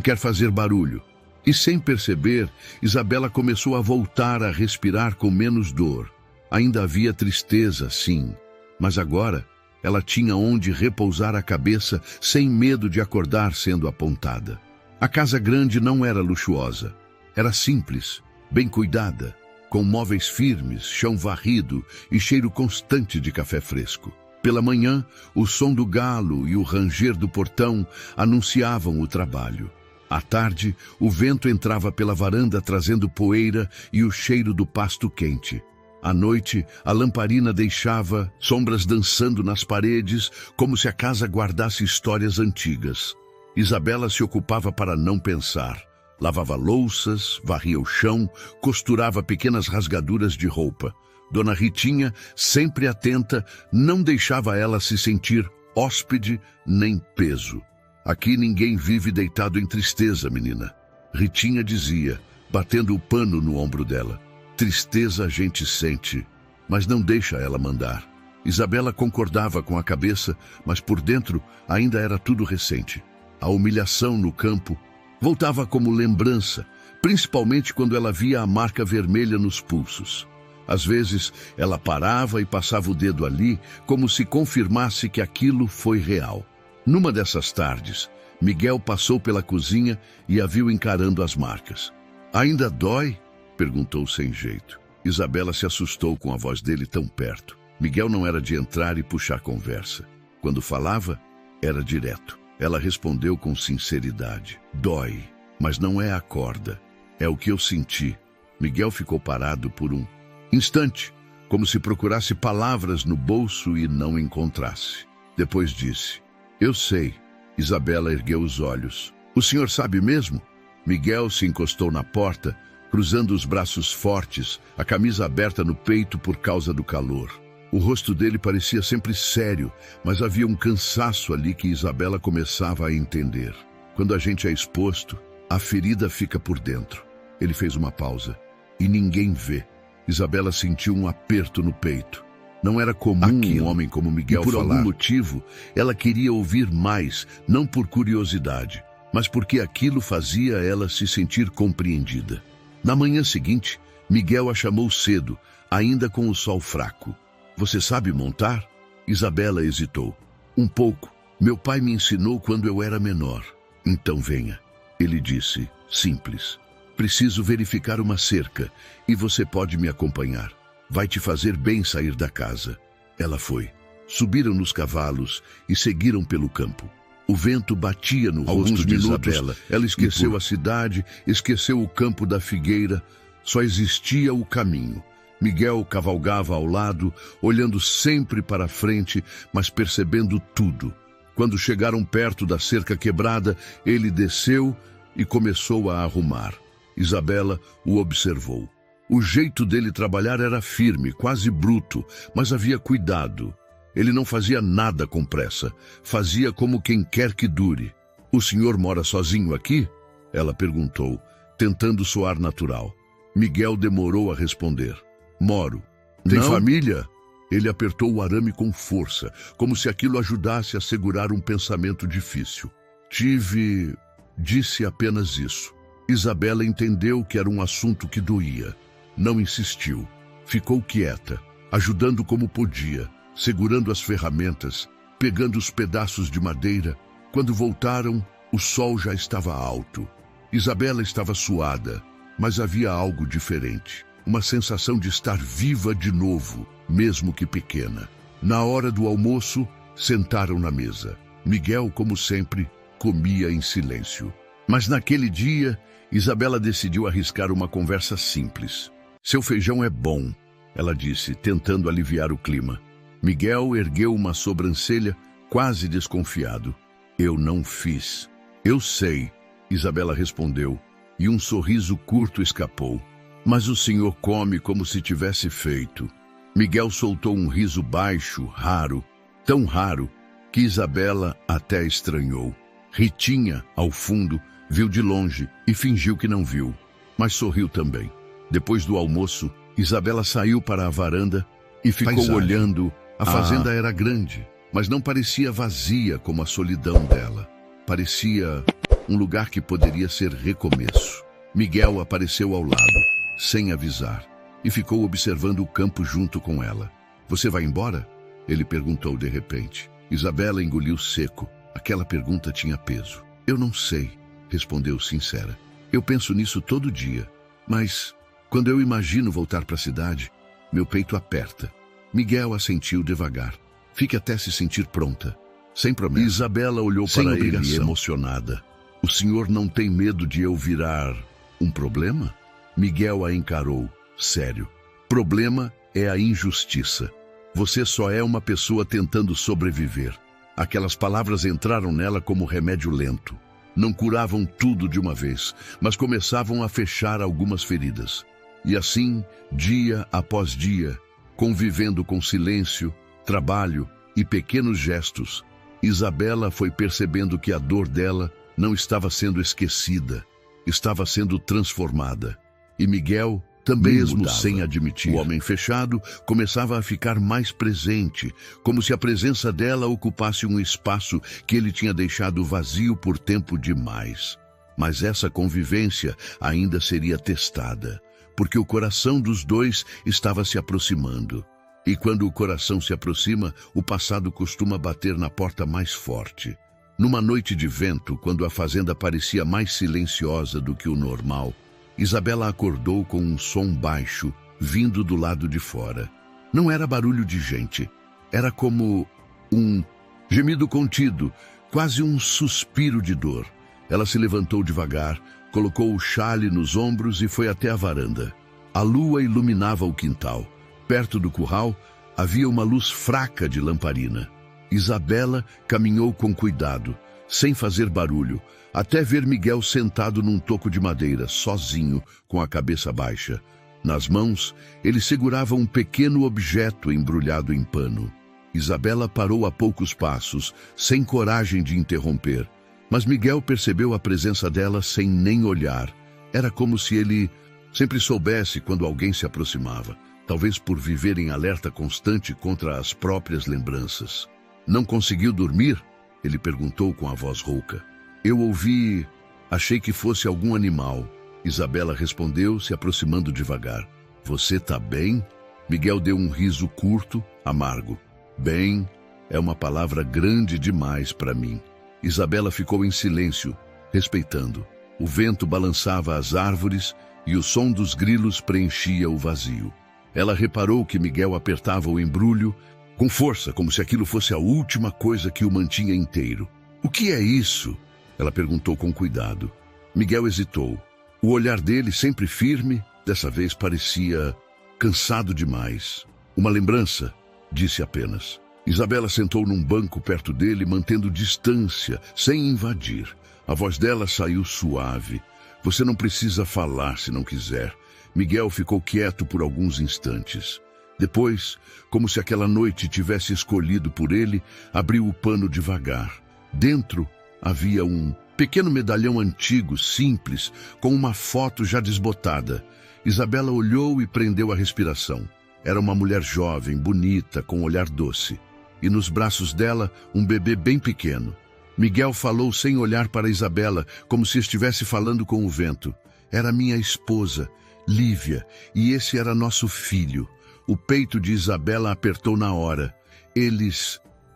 quer fazer barulho. E sem perceber, Isabela começou a voltar a respirar com menos dor. Ainda havia tristeza, sim, mas agora ela tinha onde repousar a cabeça sem medo de acordar sendo apontada. A casa grande não era luxuosa, era simples, bem cuidada, com móveis firmes, chão varrido e cheiro constante de café fresco. Pela manhã, o som do galo e o ranger do portão anunciavam o trabalho. À tarde, o vento entrava pela varanda trazendo poeira e o cheiro do pasto quente. À noite, a lamparina deixava sombras dançando nas paredes, como se a casa guardasse histórias antigas. Isabela se ocupava para não pensar. Lavava louças, varria o chão, costurava pequenas rasgaduras de roupa. Dona Ritinha, sempre atenta, não deixava ela se sentir hóspede nem peso. Aqui ninguém vive deitado em tristeza, menina. Ritinha dizia, batendo o pano no ombro dela. Tristeza a gente sente, mas não deixa ela mandar. Isabela concordava com a cabeça, mas por dentro ainda era tudo recente. A humilhação no campo voltava como lembrança, principalmente quando ela via a marca vermelha nos pulsos. Às vezes, ela parava e passava o dedo ali, como se confirmasse que aquilo foi real. Numa dessas tardes, Miguel passou pela cozinha e a viu encarando as marcas. "Ainda dói?" perguntou sem jeito. Isabela se assustou com a voz dele tão perto. Miguel não era de entrar e puxar conversa. Quando falava, era direto. Ela respondeu com sinceridade. "Dói, mas não é a corda. É o que eu senti." Miguel ficou parado por um instante, como se procurasse palavras no bolso e não encontrasse. Depois disse, "Eu sei." Isabela ergueu os olhos. "O senhor sabe mesmo?" Miguel se encostou na porta, cruzando os braços fortes, a camisa aberta no peito por causa do calor. O rosto dele parecia sempre sério, mas havia um cansaço ali que Isabela começava a entender. Quando a gente é exposto, a ferida fica por dentro. Ele fez uma pausa. "E ninguém vê." Isabela sentiu um aperto no peito. Não era comum um homem como Miguel falar. Por algum motivo, ela queria ouvir mais, não por curiosidade, mas porque aquilo fazia ela se sentir compreendida. Na manhã seguinte, Miguel a chamou cedo, ainda com o sol fraco. "Você sabe montar?" Isabela hesitou. "Um pouco. Meu pai me ensinou quando eu era menor." "Então venha." Ele disse, simples. Preciso verificar uma cerca e você pode me acompanhar. Vai te fazer bem sair da casa. Ela foi. Subiram nos cavalos e seguiram pelo campo. O vento batia no rosto de Isabela. Ela esqueceu a cidade, esqueceu o campo da figueira. Só existia o caminho. Miguel cavalgava ao lado, olhando sempre para frente, mas percebendo tudo. Quando chegaram perto da cerca quebrada, ele desceu e começou a arrumar. Isabela o observou. O jeito dele trabalhar era firme, quase bruto, mas havia cuidado. Ele não fazia nada com pressa. Fazia como quem quer que dure. "O senhor mora sozinho aqui?" Ela perguntou, tentando soar natural. Miguel demorou a responder. "Moro." "Tem família?" Ele apertou o arame com força, como se aquilo ajudasse a segurar um pensamento difícil. "Tive..." Disse apenas isso. Isabela entendeu que era um assunto que doía. Não insistiu. Ficou quieta, ajudando como podia, segurando as ferramentas, pegando os pedaços de madeira. Quando voltaram, o sol já estava alto. Isabela estava suada, mas havia algo diferente. Uma sensação de estar viva de novo, mesmo que pequena. Na hora do almoço, sentaram na mesa. Miguel, como sempre, comia em silêncio. Mas naquele dia, Isabela decidiu arriscar uma conversa simples. "Seu feijão é bom", ela disse, tentando aliviar o clima. Miguel ergueu uma sobrancelha, quase desconfiado. "Eu não fiz." "Eu sei", Isabela respondeu, e um sorriso curto escapou. "Mas o senhor come como se tivesse feito." Miguel soltou um riso baixo, raro, tão raro, que Isabela até estranhou. Ritinha, ao fundo, viu de longe e fingiu que não viu, mas sorriu também. Depois do almoço, Isabela saiu para a varanda e ficou olhando. A fazenda era grande, mas não parecia vazia como a solidão dela. Parecia um lugar que poderia ser recomeço. Miguel apareceu ao lado, sem avisar, e ficou observando o campo junto com ela. "Você vai embora?" ele perguntou de repente. Isabela engoliu seco. Aquela pergunta tinha peso. "Eu não sei", respondeu sincera. "Eu penso nisso todo dia, mas quando eu imagino voltar para a cidade, meu peito aperta." Miguel assentiu devagar. "Fique até se sentir pronta." Sem promessa. Isabela olhou para ele emocionada. "O senhor não tem medo de eu virar um problema?" Miguel a encarou, sério. "Problema é a injustiça. Você só é uma pessoa tentando sobreviver." Aquelas palavras entraram nela como remédio lento. Não curavam tudo de uma vez, mas começavam a fechar algumas feridas. E assim, dia após dia, convivendo com silêncio, trabalho e pequenos gestos, Isabela foi percebendo que a dor dela não estava sendo esquecida, estava sendo transformada. E Miguel, mesmo sem admitir, o homem fechado começava a ficar mais presente, como se a presença dela ocupasse um espaço que ele tinha deixado vazio por tempo demais. Mas essa convivência ainda seria testada, porque o coração dos dois estava se aproximando. E quando o coração se aproxima, o passado costuma bater na porta mais forte. Numa noite de vento, quando a fazenda parecia mais silenciosa do que o normal, Isabela acordou com um som baixo, vindo do lado de fora. Não era barulho de gente. Era como um gemido contido, quase um suspiro de dor. Ela se levantou devagar, colocou o xale nos ombros e foi até a varanda. A lua iluminava o quintal. Perto do curral, havia uma luz fraca de lamparina. Isabela caminhou com cuidado, sem fazer barulho, até ver Miguel sentado num toco de madeira, sozinho, com a cabeça baixa. Nas mãos, ele segurava um pequeno objeto embrulhado em pano. Isabela parou a poucos passos, sem coragem de interromper. Mas Miguel percebeu a presença dela sem nem olhar. Era como se ele sempre soubesse quando alguém se aproximava, talvez por viver em alerta constante contra as próprias lembranças. "Não conseguiu dormir?" ele perguntou com a voz rouca. "Eu ouvi... achei que fosse algum animal." Isabela respondeu, se aproximando devagar. "Você tá bem?" Miguel deu um riso curto, amargo. "Bem, é uma palavra grande demais para mim." Isabela ficou em silêncio, respeitando. O vento balançava as árvores e o som dos grilos preenchia o vazio. Ela reparou que Miguel apertava o embrulho com força, como se aquilo fosse a última coisa que o mantinha inteiro. "O que é isso?" ela perguntou com cuidado. Miguel hesitou. O olhar dele, sempre firme, dessa vez parecia cansado demais. "Uma lembrança", disse apenas. Isabela sentou num banco perto dele, mantendo distância, sem invadir. A voz dela saiu suave. "Você não precisa falar se não quiser." Miguel ficou quieto por alguns instantes. Depois, como se aquela noite tivesse escolhido por ele, abriu o pano devagar. Dentro havia um pequeno medalhão antigo, simples, com uma foto já desbotada. Isabela olhou e prendeu a respiração. Era uma mulher jovem, bonita, com um olhar doce. E nos braços dela, um bebê bem pequeno. Miguel falou sem olhar para Isabela, como se estivesse falando com o vento. "Era minha esposa, Lívia, e esse era nosso filho." O peito de Isabela apertou na hora.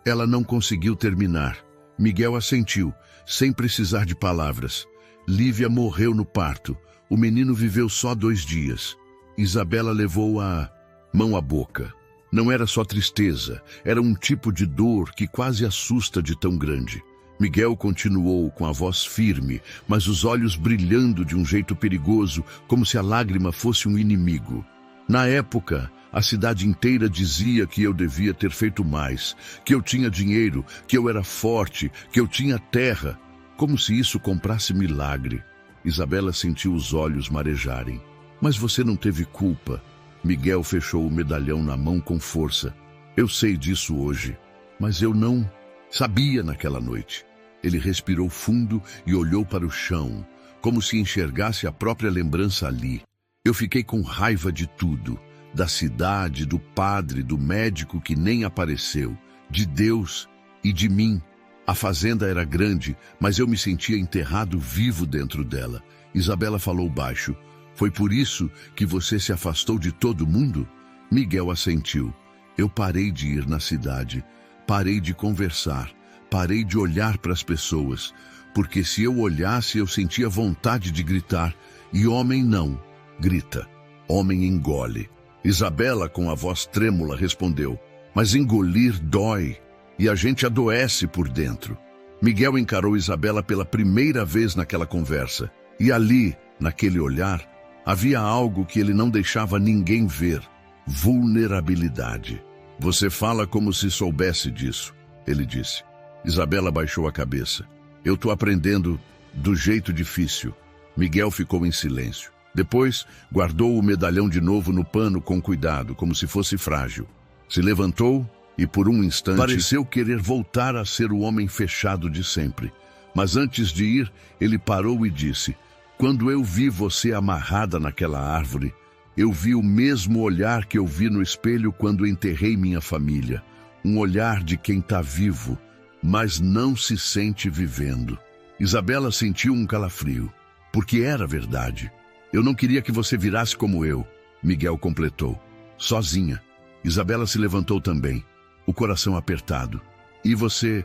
Ela não conseguiu terminar. Miguel assentiu, sem precisar de palavras. Lívia morreu no parto. O menino viveu só 2 dias. Isabela levou a mão à boca. Não era só tristeza, era um tipo de dor que quase assusta de tão grande. Miguel continuou com a voz firme, mas os olhos brilhando de um jeito perigoso, como se a lágrima fosse um inimigo. "Na época, a cidade inteira dizia que eu devia ter feito mais, que eu tinha dinheiro, que eu era forte, que eu tinha terra, como se isso comprasse milagre." Isabela sentiu os olhos marejarem. "Mas você não teve culpa." Miguel fechou o medalhão na mão com força. "Eu sei disso hoje, mas eu não sabia naquela noite." Ele respirou fundo e olhou para o chão, como se enxergasse a própria lembrança ali. "Eu fiquei com raiva de tudo, da cidade, do padre, do médico que nem apareceu, de Deus e de mim. A fazenda era grande, mas eu me sentia enterrado vivo dentro dela." Isabela falou baixo. "Foi por isso que você se afastou de todo mundo?" Miguel assentiu. "Eu parei de ir na cidade, parei de conversar, parei de olhar para as pessoas, porque se eu olhasse eu sentia vontade de gritar, e homem não grita, homem engole." Isabela, com a voz trêmula, respondeu: "Mas engolir dói, e a gente adoece por dentro." Miguel encarou Isabela pela primeira vez naquela conversa, e ali, naquele olhar, havia algo que ele não deixava ninguém ver: vulnerabilidade. "Você fala como se soubesse disso", ele disse. Isabela baixou a cabeça. "Eu estou aprendendo do jeito difícil." Miguel ficou em silêncio. Depois, guardou o medalhão de novo no pano com cuidado, como se fosse frágil. Se levantou e, por um instante, pareceu querer voltar a ser o homem fechado de sempre. Mas antes de ir, ele parou e disse: "Quando eu vi você amarrada naquela árvore, eu vi o mesmo olhar que eu vi no espelho quando enterrei minha família. Um olhar de quem está vivo, mas não se sente vivendo." Isabela sentiu um calafrio, porque era verdade. "Eu não queria que você virasse como eu", Miguel completou. "Sozinha." Isabela se levantou também, o coração apertado. "E você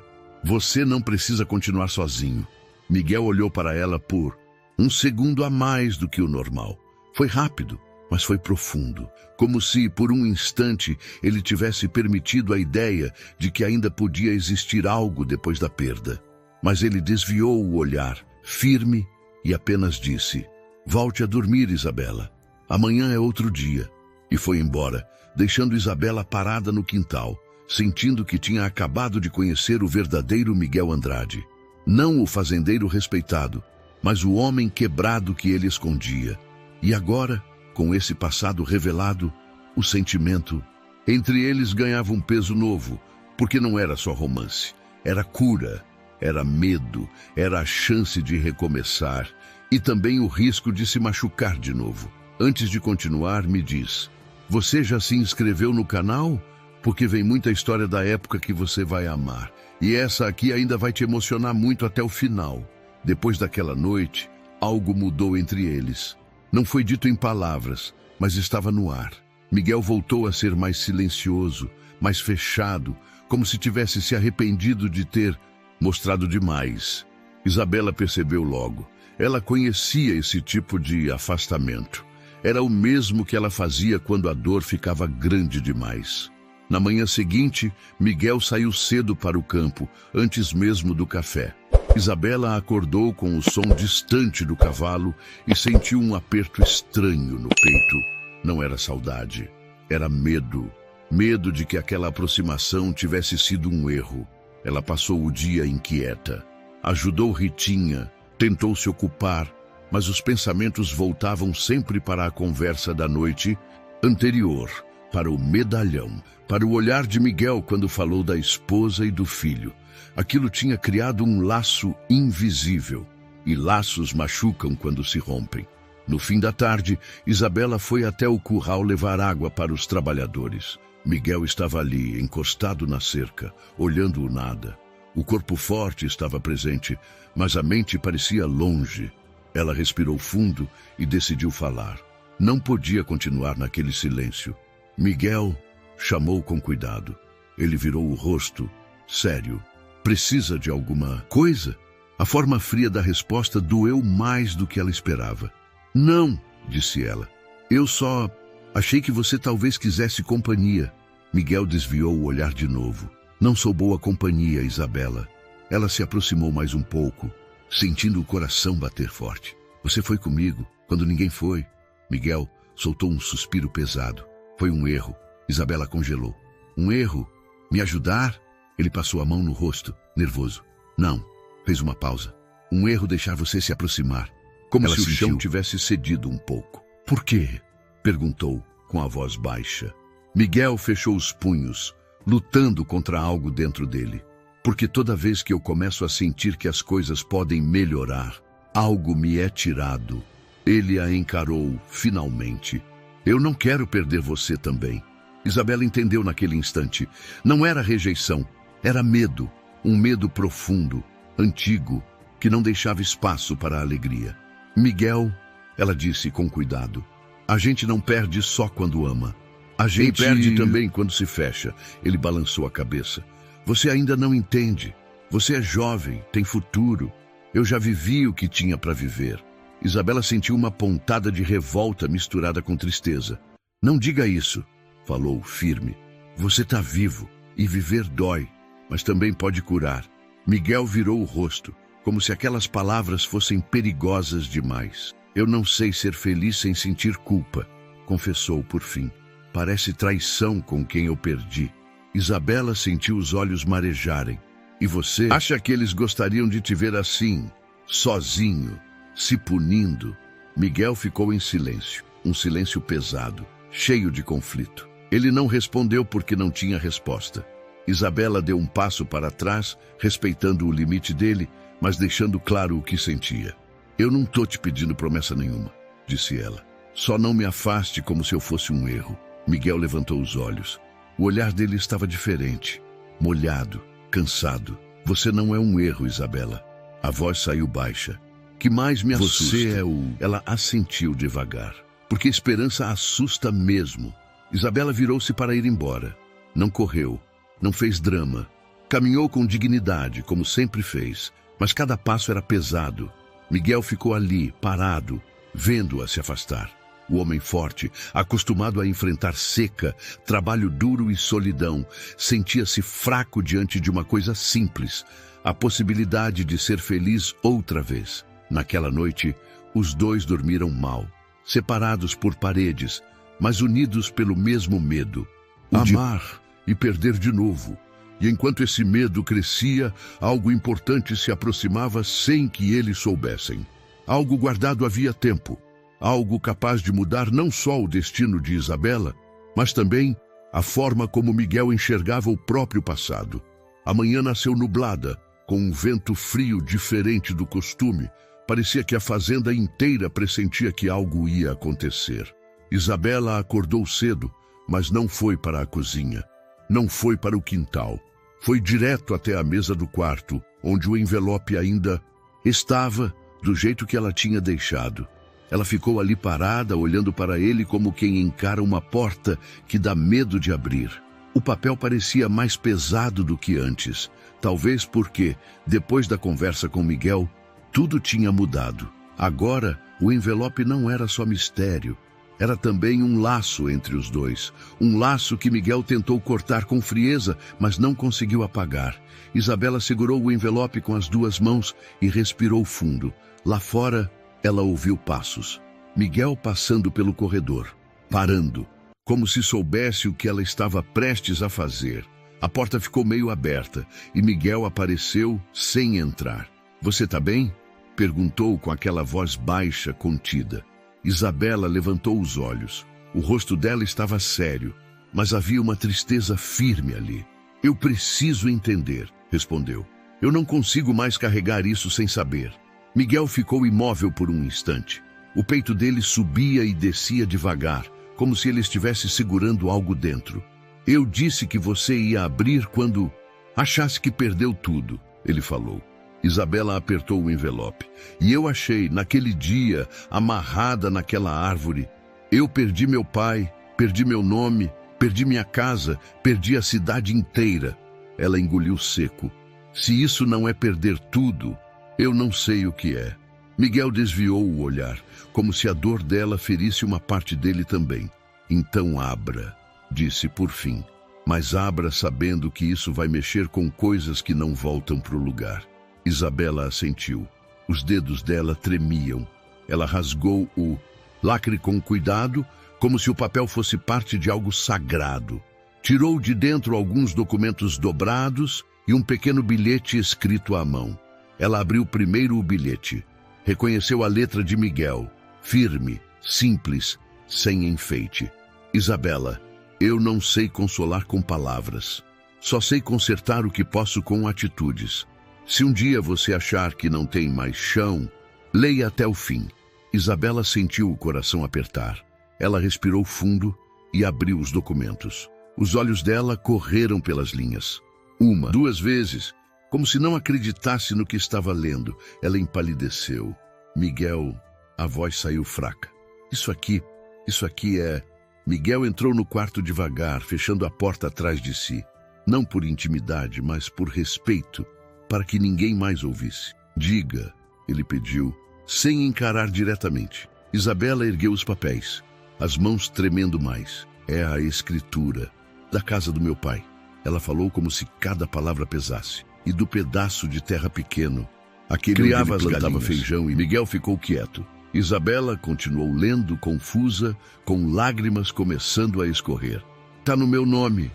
não precisa continuar sozinho." Miguel olhou para ela por um segundo a mais do que o normal. Foi rápido, mas foi profundo, como se, por um instante, ele tivesse permitido a ideia de que ainda podia existir algo depois da perda. Mas ele desviou o olhar, firme, e apenas disse: "Volte a dormir, Isabela. Amanhã é outro dia." E foi embora, deixando Isabela parada no quintal, sentindo que tinha acabado de conhecer o verdadeiro Miguel Andrade. Não o fazendeiro respeitado, mas o homem quebrado que ele escondia. E agora, com esse passado revelado, o sentimento entre eles ganhava um peso novo, porque não era só romance, era cura, era medo, era a chance de recomeçar e também o risco de se machucar de novo. Antes de continuar, me diz: você já se inscreveu no canal? Porque vem muita história da época que você vai amar. E essa aqui ainda vai te emocionar muito até o final. Depois daquela noite, algo mudou entre eles. Não foi dito em palavras, mas estava no ar. Miguel voltou a ser mais silencioso, mais fechado, como se tivesse se arrependido de ter mostrado demais. Isabela percebeu logo. Ela conhecia esse tipo de afastamento. Era o mesmo que ela fazia quando a dor ficava grande demais. Na manhã seguinte, Miguel saiu cedo para o campo, antes mesmo do café. Isabela acordou com o som distante do cavalo e sentiu um aperto estranho no peito. Não era saudade, era medo. Medo de que aquela aproximação tivesse sido um erro. Ela passou o dia inquieta. Ajudou Ritinha, tentou se ocupar, mas os pensamentos voltavam sempre para a conversa da noite anterior, para o medalhão, para o olhar de Miguel quando falou da esposa e do filho. Aquilo tinha criado um laço invisível, e laços machucam quando se rompem. No fim da tarde, Isabela foi até o curral levar água para os trabalhadores. Miguel estava ali, encostado na cerca, olhando o nada. O corpo forte estava presente, mas a mente parecia longe. Ela respirou fundo e decidiu falar. Não podia continuar naquele silêncio. Miguel chamou com cuidado. Ele virou o rosto, sério. Precisa de alguma coisa? A forma fria da resposta doeu mais do que ela esperava. Não, disse ela. Eu só achei que você talvez quisesse companhia. Miguel desviou o olhar de novo. Não sou boa companhia, Isabela. Ela se aproximou mais um pouco, sentindo o coração bater forte. Você foi comigo, quando ninguém foi. Miguel soltou um suspiro pesado. Foi um erro. Isabela congelou. Um erro? Me ajudar? Ele passou a mão no rosto, nervoso. Não. Fez uma pausa. Um erro deixar você se aproximar. Como ela se o chão tivesse cedido um pouco. Por quê? Perguntou, com a voz baixa. Miguel fechou os punhos, lutando contra algo dentro dele. Porque toda vez que eu começo a sentir que as coisas podem melhorar, algo me é tirado. Ele a encarou, finalmente. Eu não quero perder você também. Isabela entendeu naquele instante. Não era rejeição, era medo. Um medo profundo, antigo, que não deixava espaço para a alegria. Miguel, ela disse com cuidado, a gente não perde só quando ama. A gente perde também quando se fecha. Ele balançou a cabeça. Você ainda não entende. Você é jovem, tem futuro. Eu já vivi o que tinha para viver. Isabela sentiu uma pontada de revolta misturada com tristeza. Não diga isso, falou firme. Você está vivo e viver dói, mas também pode curar. Miguel virou o rosto, como se aquelas palavras fossem perigosas demais. Eu não sei ser feliz sem sentir culpa, confessou por fim. Parece traição com quem eu perdi. Isabela sentiu os olhos marejarem. E você acha que eles gostariam de te ver assim, sozinho, se punindo? Miguel ficou em silêncio, um silêncio pesado, cheio de conflito. Ele não respondeu porque não tinha resposta. Isabela deu um passo para trás, respeitando o limite dele, mas deixando claro o que sentia. Eu não tô te pedindo promessa nenhuma, disse ela. Só não me afaste como se eu fosse um erro. Miguel levantou os olhos. O olhar dele estava diferente, molhado, cansado. Você não é um erro, Isabela. A voz saiu baixa. Que mais me assusta? Você é o... Ela assentiu devagar. Porque esperança assusta mesmo. Isabela virou-se para ir embora. Não correu, não fez drama. Caminhou com dignidade, como sempre fez. Mas cada passo era pesado. Miguel ficou ali, parado, vendo-a se afastar. O homem forte, acostumado a enfrentar seca, trabalho duro e solidão, sentia-se fraco diante de uma coisa simples, a possibilidade de ser feliz outra vez. Naquela noite, os dois dormiram mal, separados por paredes, mas unidos pelo mesmo medo. Amar e perder de novo. E enquanto esse medo crescia, algo importante se aproximava sem que eles soubessem. Algo guardado havia tempo. Algo capaz de mudar não só o destino de Isabela, mas também a forma como Miguel enxergava o próprio passado. A manhã nasceu nublada, com um vento frio diferente do costume. Parecia que a fazenda inteira pressentia que algo ia acontecer. Isabela acordou cedo, mas não foi para a cozinha. Não foi para o quintal. Foi direto até a mesa do quarto, onde o envelope ainda estava do jeito que ela tinha deixado. Ela ficou ali parada, olhando para ele como quem encara uma porta que dá medo de abrir. O papel parecia mais pesado do que antes, talvez porque, depois da conversa com Miguel, tudo tinha mudado. Agora, o envelope não era só mistério, era também um laço entre os dois. Um laço que Miguel tentou cortar com frieza, mas não conseguiu apagar. Isabela segurou o envelope com as duas mãos e respirou fundo. Lá fora, ela ouviu passos. Miguel passando pelo corredor, parando, como se soubesse o que ela estava prestes a fazer. A porta ficou meio aberta e Miguel apareceu sem entrar. "Você tá bem?" perguntou com aquela voz baixa, contida. Isabela levantou os olhos. O rosto dela estava sério, mas havia uma tristeza firme ali. "Eu preciso entender", respondeu. "Eu não consigo mais carregar isso sem saber." Miguel ficou imóvel por um instante. O peito dele subia e descia devagar, como se ele estivesse segurando algo dentro. "Eu disse que você ia abrir quando achasse que perdeu tudo", ele falou. Isabela apertou o envelope. "E eu achei, naquele dia, amarrada naquela árvore. Eu perdi meu pai, perdi meu nome, perdi minha casa, perdi a cidade inteira." Ela engoliu seco. "Se isso não é perder tudo, eu não sei o que é." Miguel desviou o olhar, como se a dor dela ferisse uma parte dele também. "Então abra", disse por fim. "Mas abra sabendo que isso vai mexer com coisas que não voltam para o lugar." Isabela assentiu. Os dedos dela tremiam. Ela rasgou o lacre com cuidado, como se o papel fosse parte de algo sagrado. Tirou de dentro alguns documentos dobrados e um pequeno bilhete escrito à mão. Ela abriu primeiro o bilhete. Reconheceu a letra de Miguel, firme, simples, sem enfeite. "Isabela, eu não sei consolar com palavras. Só sei consertar o que posso com atitudes. Se um dia você achar que não tem mais chão, leia até o fim." Isabela sentiu o coração apertar. Ela respirou fundo e abriu os documentos. Os olhos dela correram pelas linhas. Uma, duas vezes, como se não acreditasse no que estava lendo. Ela empalideceu. "Miguel", a voz saiu fraca. Isso aqui é..." Miguel entrou no quarto devagar, fechando a porta atrás de si. Não por intimidade, mas por respeito, para que ninguém mais ouvisse. "Diga", ele pediu, sem encarar diretamente. Isabela ergueu os papéis, as mãos tremendo mais. "É a escritura da casa do meu pai." Ela falou como se cada palavra pesasse. "E do pedaço de terra pequeno, aquele criava as plantava feijão." E Miguel ficou quieto. Isabela continuou lendo, confusa, com lágrimas começando a escorrer. "Tá no meu nome,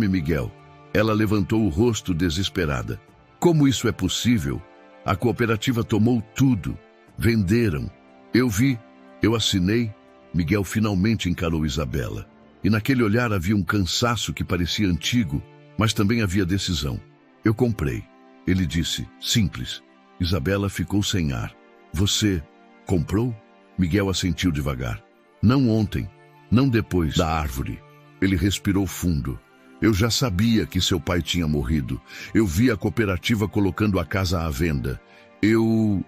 Miguel." Ela levantou o rosto desesperada. "Como isso é possível? A cooperativa tomou tudo. Venderam. Eu vi, eu assinei." Miguel finalmente encarou Isabela. E naquele olhar havia um cansaço que parecia antigo, mas também havia decisão. "Eu comprei", ele disse, simples. Isabela ficou sem ar. "Você comprou?" Miguel assentiu devagar. "Não ontem, não depois da árvore." Ele respirou fundo. "Eu já sabia que seu pai tinha morrido. Eu vi a cooperativa colocando a casa à venda. Eu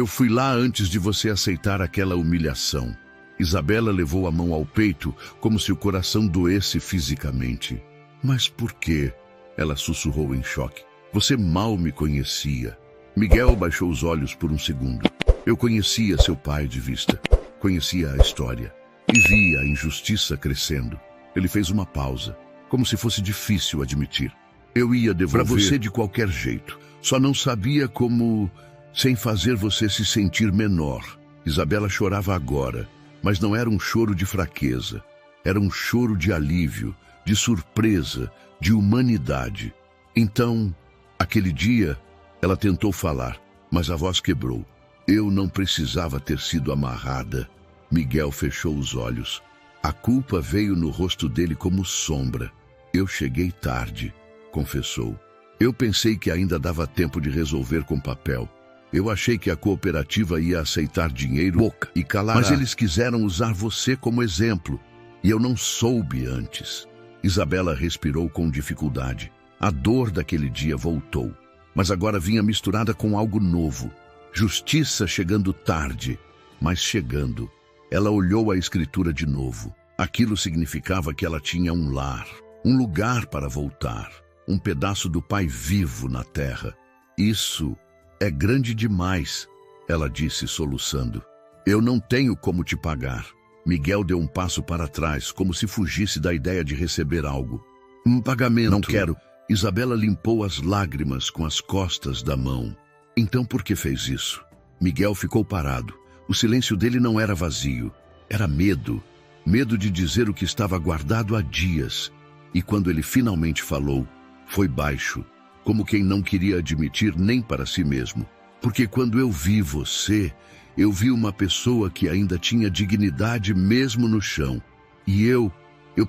fui lá antes de você aceitar aquela humilhação." Isabela levou a mão ao peito, como se o coração doesse fisicamente. "Mas por quê?" ela sussurrou em choque. "Você mal me conhecia." Miguel baixou os olhos por um segundo. "Eu conhecia seu pai de vista. Conhecia a história. E via a injustiça crescendo." Ele fez uma pausa, como se fosse difícil admitir. "Eu ia devolver para você de qualquer jeito. Só não sabia como, sem fazer você se sentir menor." Isabela chorava agora, mas não era um choro de fraqueza. Era um choro de alívio, de surpresa, de humanidade. "Então, aquele dia," ela tentou falar, mas a voz quebrou. "Eu não precisava ter sido amarrada." Miguel fechou os olhos. A culpa veio no rosto dele como sombra. "Eu cheguei tarde", confessou. "Eu pensei que ainda dava tempo de resolver com papel. Eu achei que a cooperativa ia aceitar dinheiro e calar. Mas eles quiseram usar você como exemplo. E eu não soube antes." Isabela respirou com dificuldade. A dor daquele dia voltou, mas agora vinha misturada com algo novo. Justiça chegando tarde, mas chegando. Ela olhou a escritura de novo. Aquilo significava que ela tinha um lar. um lugar para voltar, um pedaço do pai vivo na terra. Isso é grande demais, ela disse soluçando. Eu não tenho como te pagar. Miguel deu um passo para trás, como se fugisse da ideia de receber algo. Um pagamento. Não quero. Isabela limpou as lágrimas com as costas da mão. Então por que fez isso? Miguel ficou parado. O silêncio dele não era vazio. Era medo. Medo de dizer o que estava guardado há dias. E quando ele finalmente falou, foi baixo, como quem não queria admitir nem para si mesmo. Porque quando eu vi você, eu vi uma pessoa que ainda tinha dignidade mesmo no chão. E eu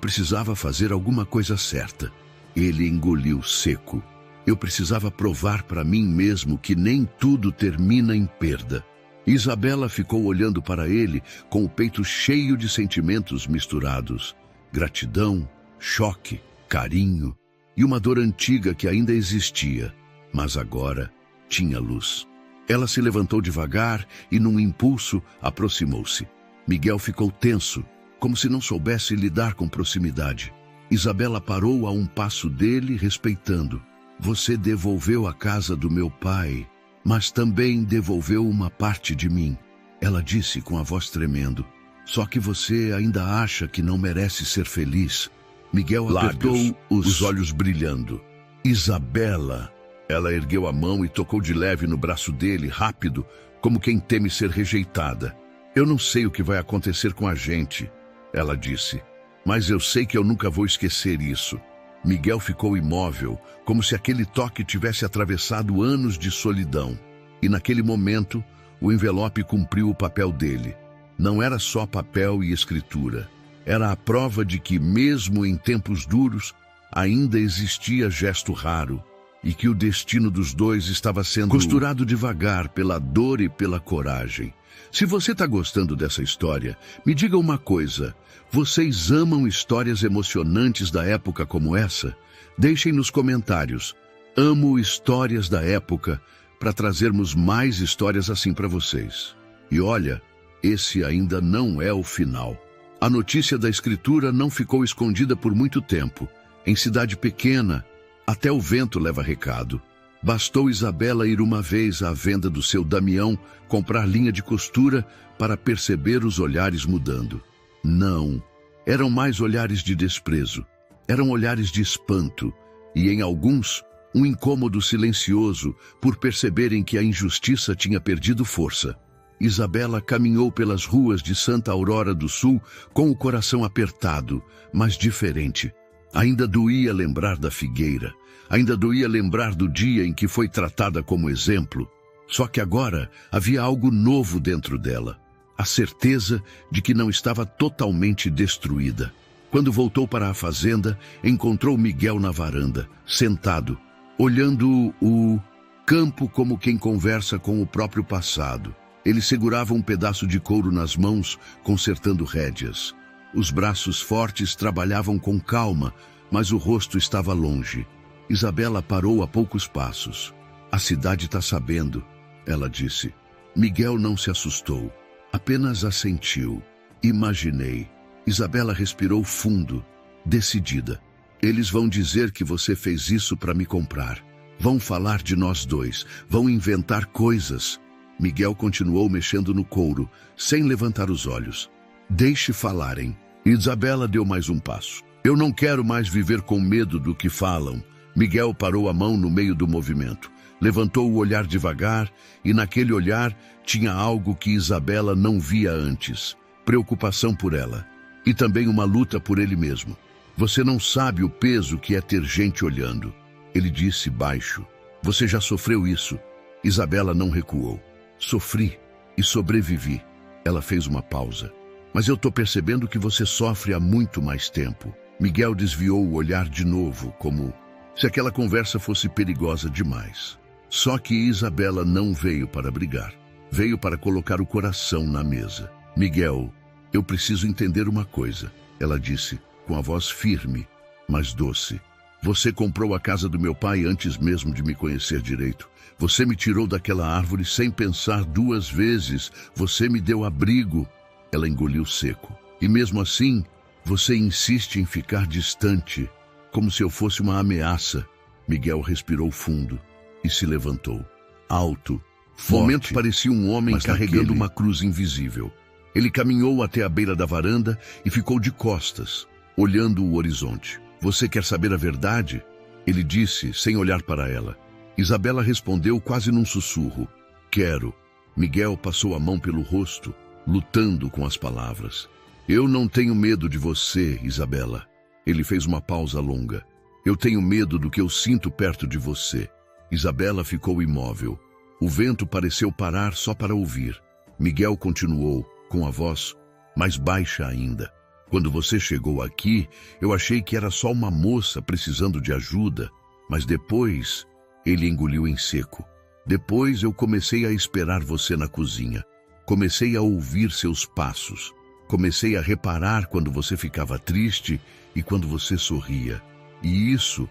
precisava fazer alguma coisa certa. Ele engoliu seco. Eu precisava provar para mim mesmo que nem tudo termina em perda. Isabela ficou olhando para ele com o peito cheio de sentimentos misturados. Gratidão, choque, carinho e uma dor antiga que ainda existia, mas agora tinha luz. Ela se levantou devagar e, num impulso, aproximou-se. Miguel ficou tenso, como se não soubesse lidar com proximidade. Isabela parou a um passo dele, respeitando. Você devolveu a casa do meu pai, mas também devolveu uma parte de mim. Ela disse com a voz tremendo. Só que você ainda acha que não merece ser feliz. Miguel apertou os olhos brilhando. Isabela! Ela ergueu a mão e tocou de leve no braço dele, rápido, como quem teme ser rejeitada. Eu não sei o que vai acontecer com a gente, ela disse, mas eu sei que eu nunca vou esquecer isso. Miguel ficou imóvel, como se aquele toque tivesse atravessado anos de solidão. E naquele momento, o envelope cumpriu o papel dele. Não era só papel e escritura. Era a prova de que, mesmo em tempos duros, ainda existia gesto raro, e que o destino dos dois estava sendo costurado devagar pela dor e pela coragem. Se você está gostando dessa história, me diga uma coisa. Vocês amam histórias emocionantes da época como essa? Deixem nos comentários. Amo histórias da época para trazermos mais histórias assim para vocês. E olha, esse ainda não é o final. A notícia da escritura não ficou escondida por muito tempo. Em cidade pequena, até o vento leva recado. Bastou Isabela ir uma vez à venda do seu Damião comprar linha de costura para perceber os olhares mudando. Não, eram mais olhares de desprezo. Eram olhares de espanto e, em alguns, um incômodo silencioso por perceberem que a injustiça tinha perdido força. Isabela caminhou pelas ruas de Santa Aurora do Sul com o coração apertado, mas diferente. Ainda doía lembrar da figueira, ainda doía lembrar do dia em que foi tratada como exemplo. Só que agora havia algo novo dentro dela, a certeza de que não estava totalmente destruída. Quando voltou para a fazenda, encontrou Miguel na varanda, sentado, olhando o campo como quem conversa com o próprio passado. Ele segurava um pedaço de couro nas mãos, consertando rédeas. Os braços fortes trabalhavam com calma, mas o rosto estava longe. Isabela parou a poucos passos. A cidade está sabendo, ela disse. Miguel não se assustou, apenas assentiu. Imaginei. Isabela respirou fundo, decidida. Eles vão dizer que você fez isso para me comprar. Vão falar de nós dois, vão inventar coisas. Miguel continuou mexendo no couro, sem levantar os olhos. Deixe falarem. Isabela deu mais um passo. Eu não quero mais viver com medo do que falam. Miguel parou a mão no meio do movimento. Levantou o olhar devagar e naquele olhar tinha algo que Isabela não via antes. Preocupação por ela. E também uma luta por ele mesmo. Você não sabe o peso que é ter gente olhando. Ele disse baixo. Você já sofreu isso. Isabela não recuou. Sofri e sobrevivi. Ela fez uma pausa. Mas eu estou percebendo que você sofre há muito mais tempo. Miguel desviou o olhar de novo, como se aquela conversa fosse perigosa demais. Só que Isabela não veio para brigar. Veio para colocar o coração na mesa. Miguel, eu preciso entender uma coisa, ela disse, com a voz firme, mas doce. Você comprou a casa do meu pai antes mesmo de me conhecer direito. Você me tirou daquela árvore sem pensar duas vezes. Você me deu abrigo. Ela engoliu seco. E mesmo assim, você insiste em ficar distante. como se eu fosse uma ameaça. Miguel respirou fundo e se levantou. Alto, forte. Momento parecia um homem carregando uma cruz invisível. Ele caminhou até a beira da varanda e ficou de costas, olhando o horizonte. Você quer saber a verdade? Ele disse, sem olhar para ela. Isabela respondeu quase num sussurro. Quero. Miguel passou a mão pelo rosto, lutando com as palavras. Eu não tenho medo de você, Isabela. Ele fez uma pausa longa. Eu tenho medo do que eu sinto perto de você. Isabela ficou imóvel. O vento pareceu parar só para ouvir. Miguel continuou, com a voz mais baixa ainda. Quando você chegou aqui, eu achei que era só uma moça precisando de ajuda, mas depois ele engoliu em seco. Depois eu comecei a esperar você na cozinha. Comecei a ouvir seus passos. Comecei a reparar quando você ficava triste e quando você sorria. E isso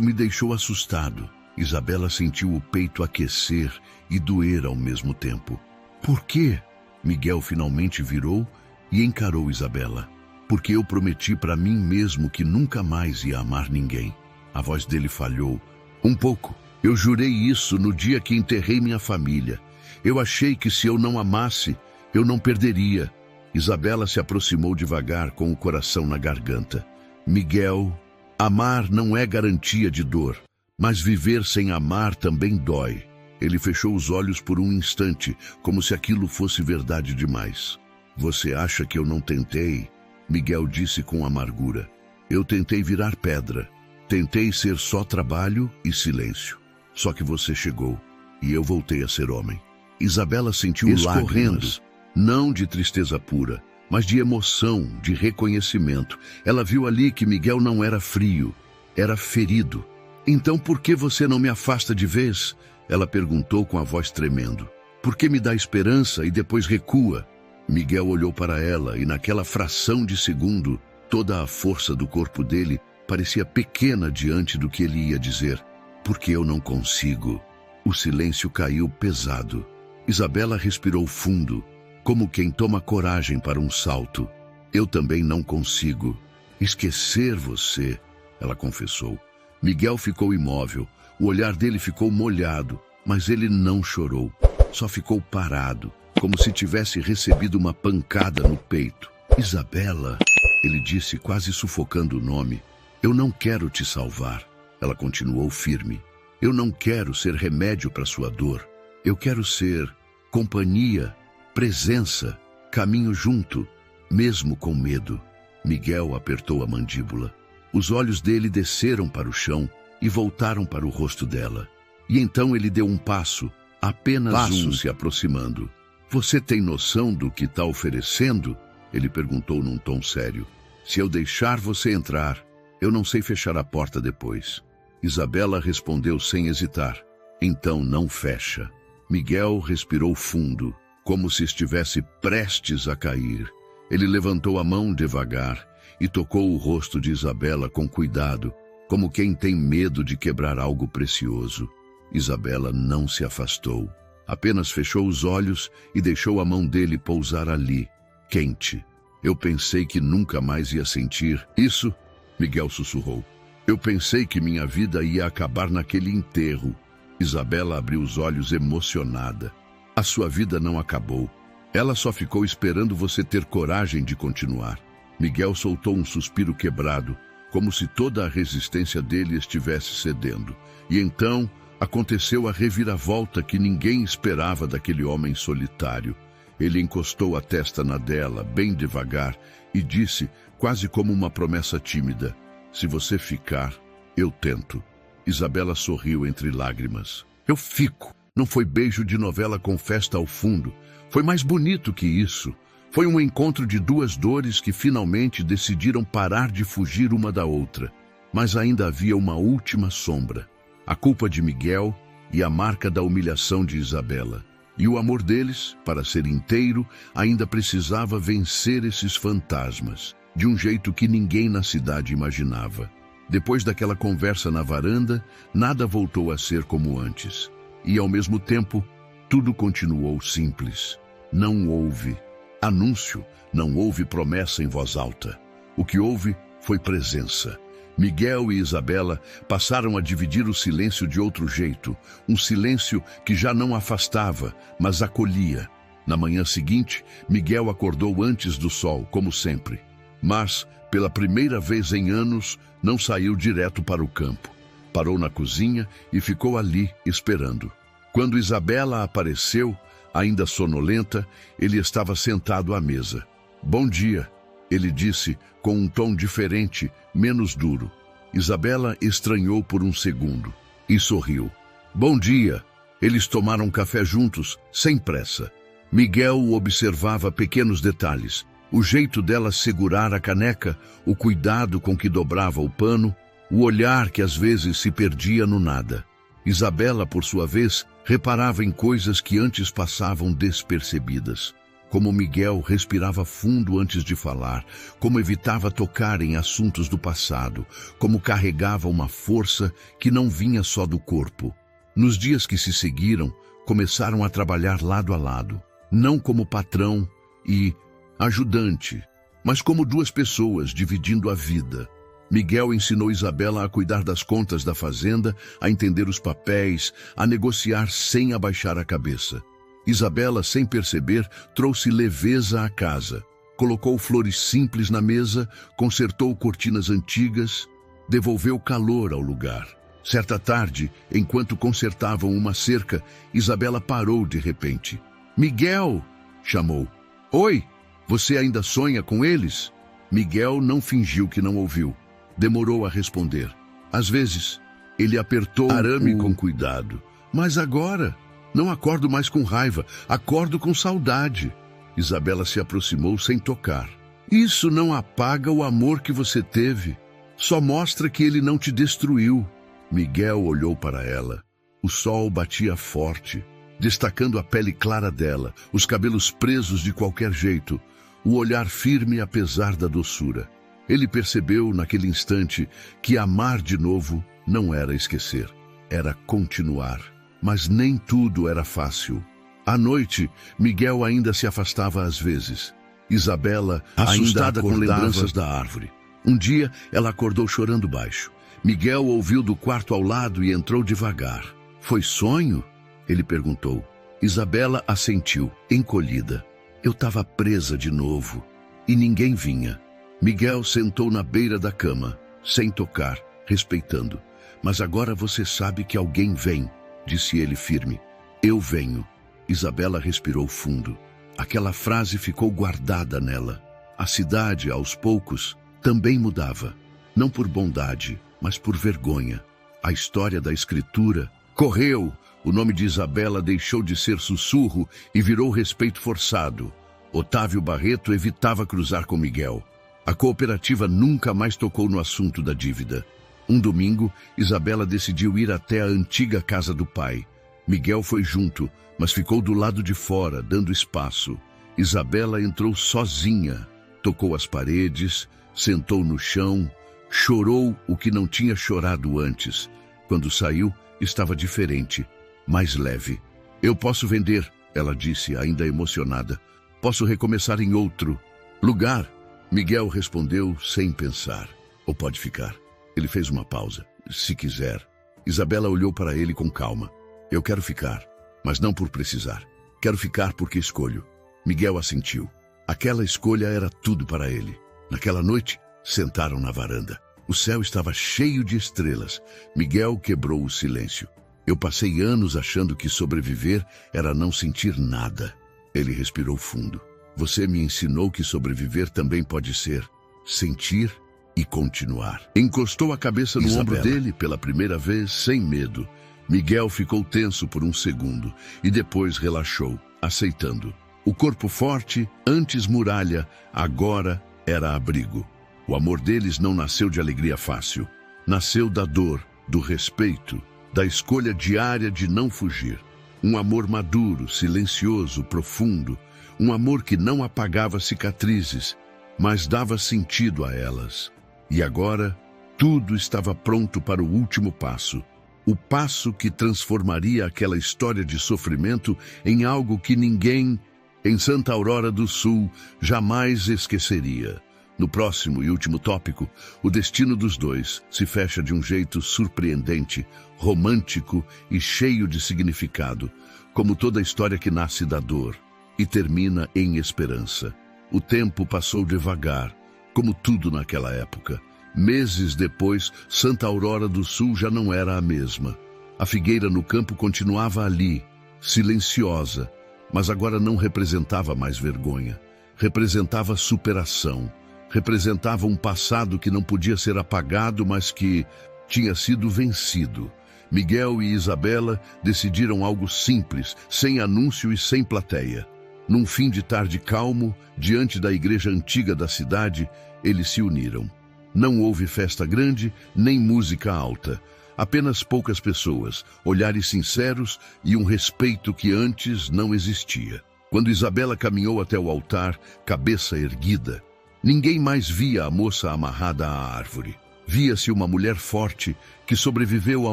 me deixou assustado. Isabela sentiu o peito aquecer e doer ao mesmo tempo. Por quê? Miguel finalmente virou e encarou Isabela. Porque eu prometi para mim mesmo que nunca mais ia amar ninguém. A voz dele falhou. Um pouco. Eu jurei isso no dia que enterrei minha família. Eu achei que se eu não amasse, eu não perderia. Isabela se aproximou devagar com o coração na garganta. Miguel, amar não é garantia de dor, mas viver sem amar também dói. Ele fechou os olhos por um instante, como se aquilo fosse verdade demais. Você acha que eu não tentei? Miguel disse com amargura. Eu tentei virar pedra. Tentei ser só trabalho e silêncio. Só que você chegou, e eu voltei a ser homem. Isabela sentiu lágrimas, não de tristeza pura, mas de emoção, de reconhecimento. Ela viu ali que Miguel não era frio, era ferido. Então por que você não me afasta de vez? Ela perguntou com a voz tremendo. Por que me dá esperança e depois recua? Miguel olhou para ela e naquela fração de segundo, toda a força do corpo dele parecia pequena diante do que ele ia dizer. Porque eu não consigo. O silêncio caiu pesado. Isabela respirou fundo, como quem toma coragem para um salto. Eu também não consigo. Esquecer você, ela confessou. Miguel ficou imóvel. O olhar dele ficou molhado, mas ele não chorou. Só ficou parado, como se tivesse recebido uma pancada no peito. Isabela, ele disse quase sufocando o nome. Eu não quero te salvar. Ela continuou firme. Eu não quero ser remédio para sua dor. Eu quero ser companhia, presença, caminho junto, mesmo com medo. Miguel apertou a mandíbula. Os olhos dele desceram para o chão e voltaram para o rosto dela. E então ele deu um passo, apenas um, se aproximando. Você tem noção do que está oferecendo? Ele perguntou num tom sério. Se eu deixar você entrar, eu não sei fechar a porta depois. Isabela respondeu sem hesitar. Então não fecha. Miguel respirou fundo, como se estivesse prestes a cair. Ele levantou a mão devagar e tocou o rosto de Isabela com cuidado, como quem tem medo de quebrar algo precioso. Isabela não se afastou. Apenas fechou os olhos e deixou a mão dele pousar ali, quente. Eu pensei que nunca mais ia sentir isso, Miguel sussurrou. Eu pensei que minha vida ia acabar naquele enterro. Isabela abriu os olhos emocionada. A sua vida não acabou. Ela só ficou esperando você ter coragem de continuar. Miguel soltou um suspiro quebrado, como se toda a resistência dele estivesse cedendo. E então aconteceu a reviravolta que ninguém esperava daquele homem solitário. Ele encostou a testa na dela, bem devagar, e disse, quase como uma promessa tímida, se você ficar, eu tento. Isabela sorriu entre lágrimas. Eu fico. Não foi beijo de novela com festa ao fundo. Foi mais bonito que isso. Foi um encontro de duas dores que finalmente decidiram parar de fugir uma da outra. Mas ainda havia uma última sombra. A culpa de Miguel e a marca da humilhação de Isabela. E o amor deles, para ser inteiro, ainda precisava vencer esses fantasmas, de um jeito que ninguém na cidade imaginava. Depois daquela conversa na varanda, nada voltou a ser como antes. E, ao mesmo tempo, tudo continuou simples. Não houve anúncio, não houve promessa em voz alta. O que houve foi presença. Miguel e Isabela passaram a dividir o silêncio de outro jeito, um silêncio que já não afastava, mas acolhia. Na manhã seguinte, Miguel acordou antes do sol, como sempre. Mas, pela primeira vez em anos, não saiu direto para o campo. Parou na cozinha e ficou ali, esperando. Quando Isabela apareceu, ainda sonolenta, ele estava sentado à mesa. "Bom dia", ele disse, com um tom diferente, menos duro. Isabela estranhou por um segundo e sorriu. "Bom dia." Eles tomaram café juntos, sem pressa. Miguel observava pequenos detalhes. O jeito dela segurar a caneca, o cuidado com que dobrava o pano, o olhar que às vezes se perdia no nada. Isabela, por sua vez, reparava em coisas que antes passavam despercebidas. Como Miguel respirava fundo antes de falar, como evitava tocar em assuntos do passado, como carregava uma força que não vinha só do corpo. Nos dias que se seguiram, começaram a trabalhar lado a lado, não como patrão e ajudante, mas como duas pessoas dividindo a vida. Miguel ensinou Isabela a cuidar das contas da fazenda, a entender os papéis, a negociar sem abaixar a cabeça. Isabela, sem perceber, trouxe leveza à casa. Colocou flores simples na mesa, consertou cortinas antigas, devolveu calor ao lugar. Certa tarde, enquanto consertavam uma cerca, Isabela parou de repente. "Miguel!" chamou. "Oi! Você ainda sonha com eles?" Miguel não fingiu que não ouviu. Demorou a responder. "Às vezes." Ele apertou o arame com cuidado. "Mas agora? Não acordo mais com raiva, acordo com saudade." Isabela se aproximou sem tocar. "Isso não apaga o amor que você teve. Só mostra que ele não te destruiu." Miguel olhou para ela. O sol batia forte, destacando a pele clara dela, os cabelos presos de qualquer jeito, o olhar firme apesar da doçura. Ele percebeu naquele instante que amar de novo não era esquecer, era continuar. Mas nem tudo era fácil. À noite, Miguel ainda se afastava às vezes. Isabela, assustada com lembranças da árvore. Um dia, ela acordou chorando baixo. Miguel ouviu do quarto ao lado e entrou devagar. "Foi sonho?" ele perguntou. Isabela assentiu, encolhida. "Eu estava presa de novo, e ninguém vinha." Miguel sentou na beira da cama, sem tocar, respeitando. "Mas agora você sabe que alguém vem", disse ele firme. "Eu venho." Isabela respirou fundo. Aquela frase ficou guardada nela. A cidade, aos poucos, também mudava. Não por bondade, mas por vergonha. A história da escritura correu. O nome de Isabela deixou de ser sussurro e virou respeito forçado. Otávio Barreto evitava cruzar com Miguel. A cooperativa nunca mais tocou no assunto da dívida. Um domingo, Isabela decidiu ir até a antiga casa do pai. Miguel foi junto, mas ficou do lado de fora, dando espaço. Isabela entrou sozinha, tocou as paredes, sentou no chão, chorou o que não tinha chorado antes. Quando saiu, estava diferente, mais leve. "Eu posso vender", ela disse, ainda emocionada. "Posso recomeçar em outro lugar." Miguel respondeu sem pensar. "Ou pode ficar." Ele fez uma pausa. "Se quiser." Isabela olhou para ele com calma. "Eu quero ficar, mas não por precisar. Quero ficar porque escolho." Miguel assentiu. Aquela escolha era tudo para ele. Naquela noite, sentaram na varanda. O céu estava cheio de estrelas. Miguel quebrou o silêncio. "Eu passei anos achando que sobreviver era não sentir nada." Ele respirou fundo. "Você me ensinou que sobreviver também pode ser sentir e continuar." Encostou a cabeça no ombro dele pela primeira vez, sem medo. Miguel ficou tenso por um segundo e depois relaxou, aceitando. O corpo forte, antes muralha, agora era abrigo. O amor deles não nasceu de alegria fácil. Nasceu da dor, do respeito, da escolha diária de não fugir. Um amor maduro, silencioso, profundo. Um amor que não apagava cicatrizes, mas dava sentido a elas. E agora, tudo estava pronto para o último passo. O passo que transformaria aquela história de sofrimento em algo que ninguém, em Santa Aurora do Sul, jamais esqueceria. No próximo e último tópico, o destino dos dois se fecha de um jeito surpreendente, romântico e cheio de significado, como toda história que nasce da dor e termina em esperança. O tempo passou devagar, como tudo naquela época. Meses depois, Santa Aurora do Sul já não era a mesma. A figueira no campo continuava ali, silenciosa, mas agora não representava mais vergonha. Representava superação. Representava um passado que não podia ser apagado, mas que tinha sido vencido. Miguel e Isabela decidiram algo simples, sem anúncio e sem plateia. Num fim de tarde calmo, diante da igreja antiga da cidade, eles se uniram. Não houve festa grande, nem música alta. Apenas poucas pessoas, olhares sinceros e um respeito que antes não existia. Quando Isabela caminhou até o altar, cabeça erguida, ninguém mais via a moça amarrada à árvore. Via-se uma mulher forte que sobreviveu à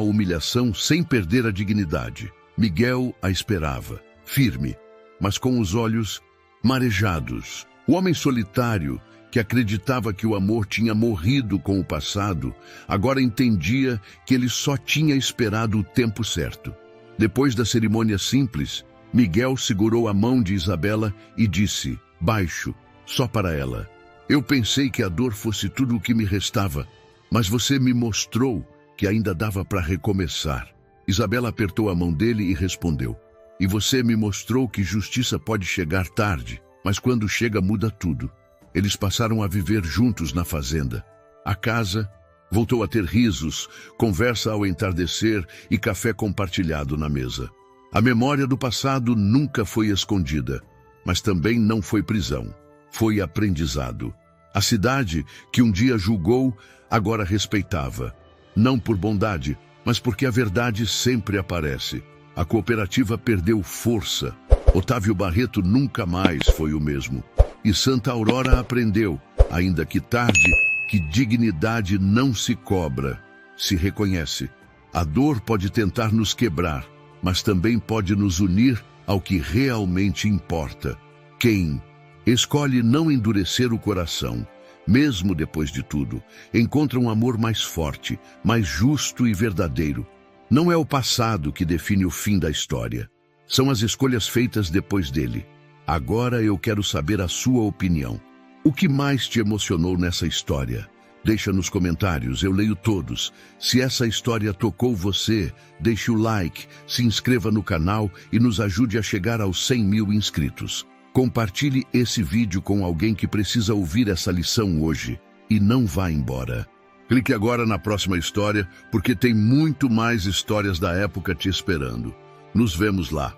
humilhação sem perder a dignidade. Miguel a esperava, firme, mas com os olhos marejados. O homem solitário, que acreditava que o amor tinha morrido com o passado, agora entendia que ele só tinha esperado o tempo certo. Depois da cerimônia simples, Miguel segurou a mão de Isabela e disse, baixo, só para ela: eu pensei que a dor fosse tudo o que me restava, mas você me mostrou que ainda dava para recomeçar. Isabela apertou a mão dele e respondeu, e você me mostrou que justiça pode chegar tarde, mas quando chega muda tudo. Eles passaram a viver juntos na fazenda. A casa voltou a ter risos, conversa ao entardecer e café compartilhado na mesa. A memória do passado nunca foi escondida, mas também não foi prisão. Foi aprendizado. A cidade, que um dia julgou, agora respeitava. Não por bondade, mas porque a verdade sempre aparece. A cooperativa perdeu força. Otávio Barreto nunca mais foi o mesmo. E Santa Aurora aprendeu, ainda que tarde, que dignidade não se cobra, se reconhece. A dor pode tentar nos quebrar, mas também pode nos unir ao que realmente importa. Quem escolhe não endurecer o coração, mesmo depois de tudo, encontra um amor mais forte, mais justo e verdadeiro. Não é o passado que define o fim da história. São as escolhas feitas depois dele. Agora eu quero saber a sua opinião. O que mais te emocionou nessa história? Deixa nos comentários, eu leio todos. Se essa história tocou você, deixe o like, se inscreva no canal e nos ajude a chegar aos 100 mil inscritos. Compartilhe esse vídeo com alguém que precisa ouvir essa lição hoje. E não vá embora. Clique agora na próxima história, porque tem muito mais histórias da época te esperando. Nos vemos lá.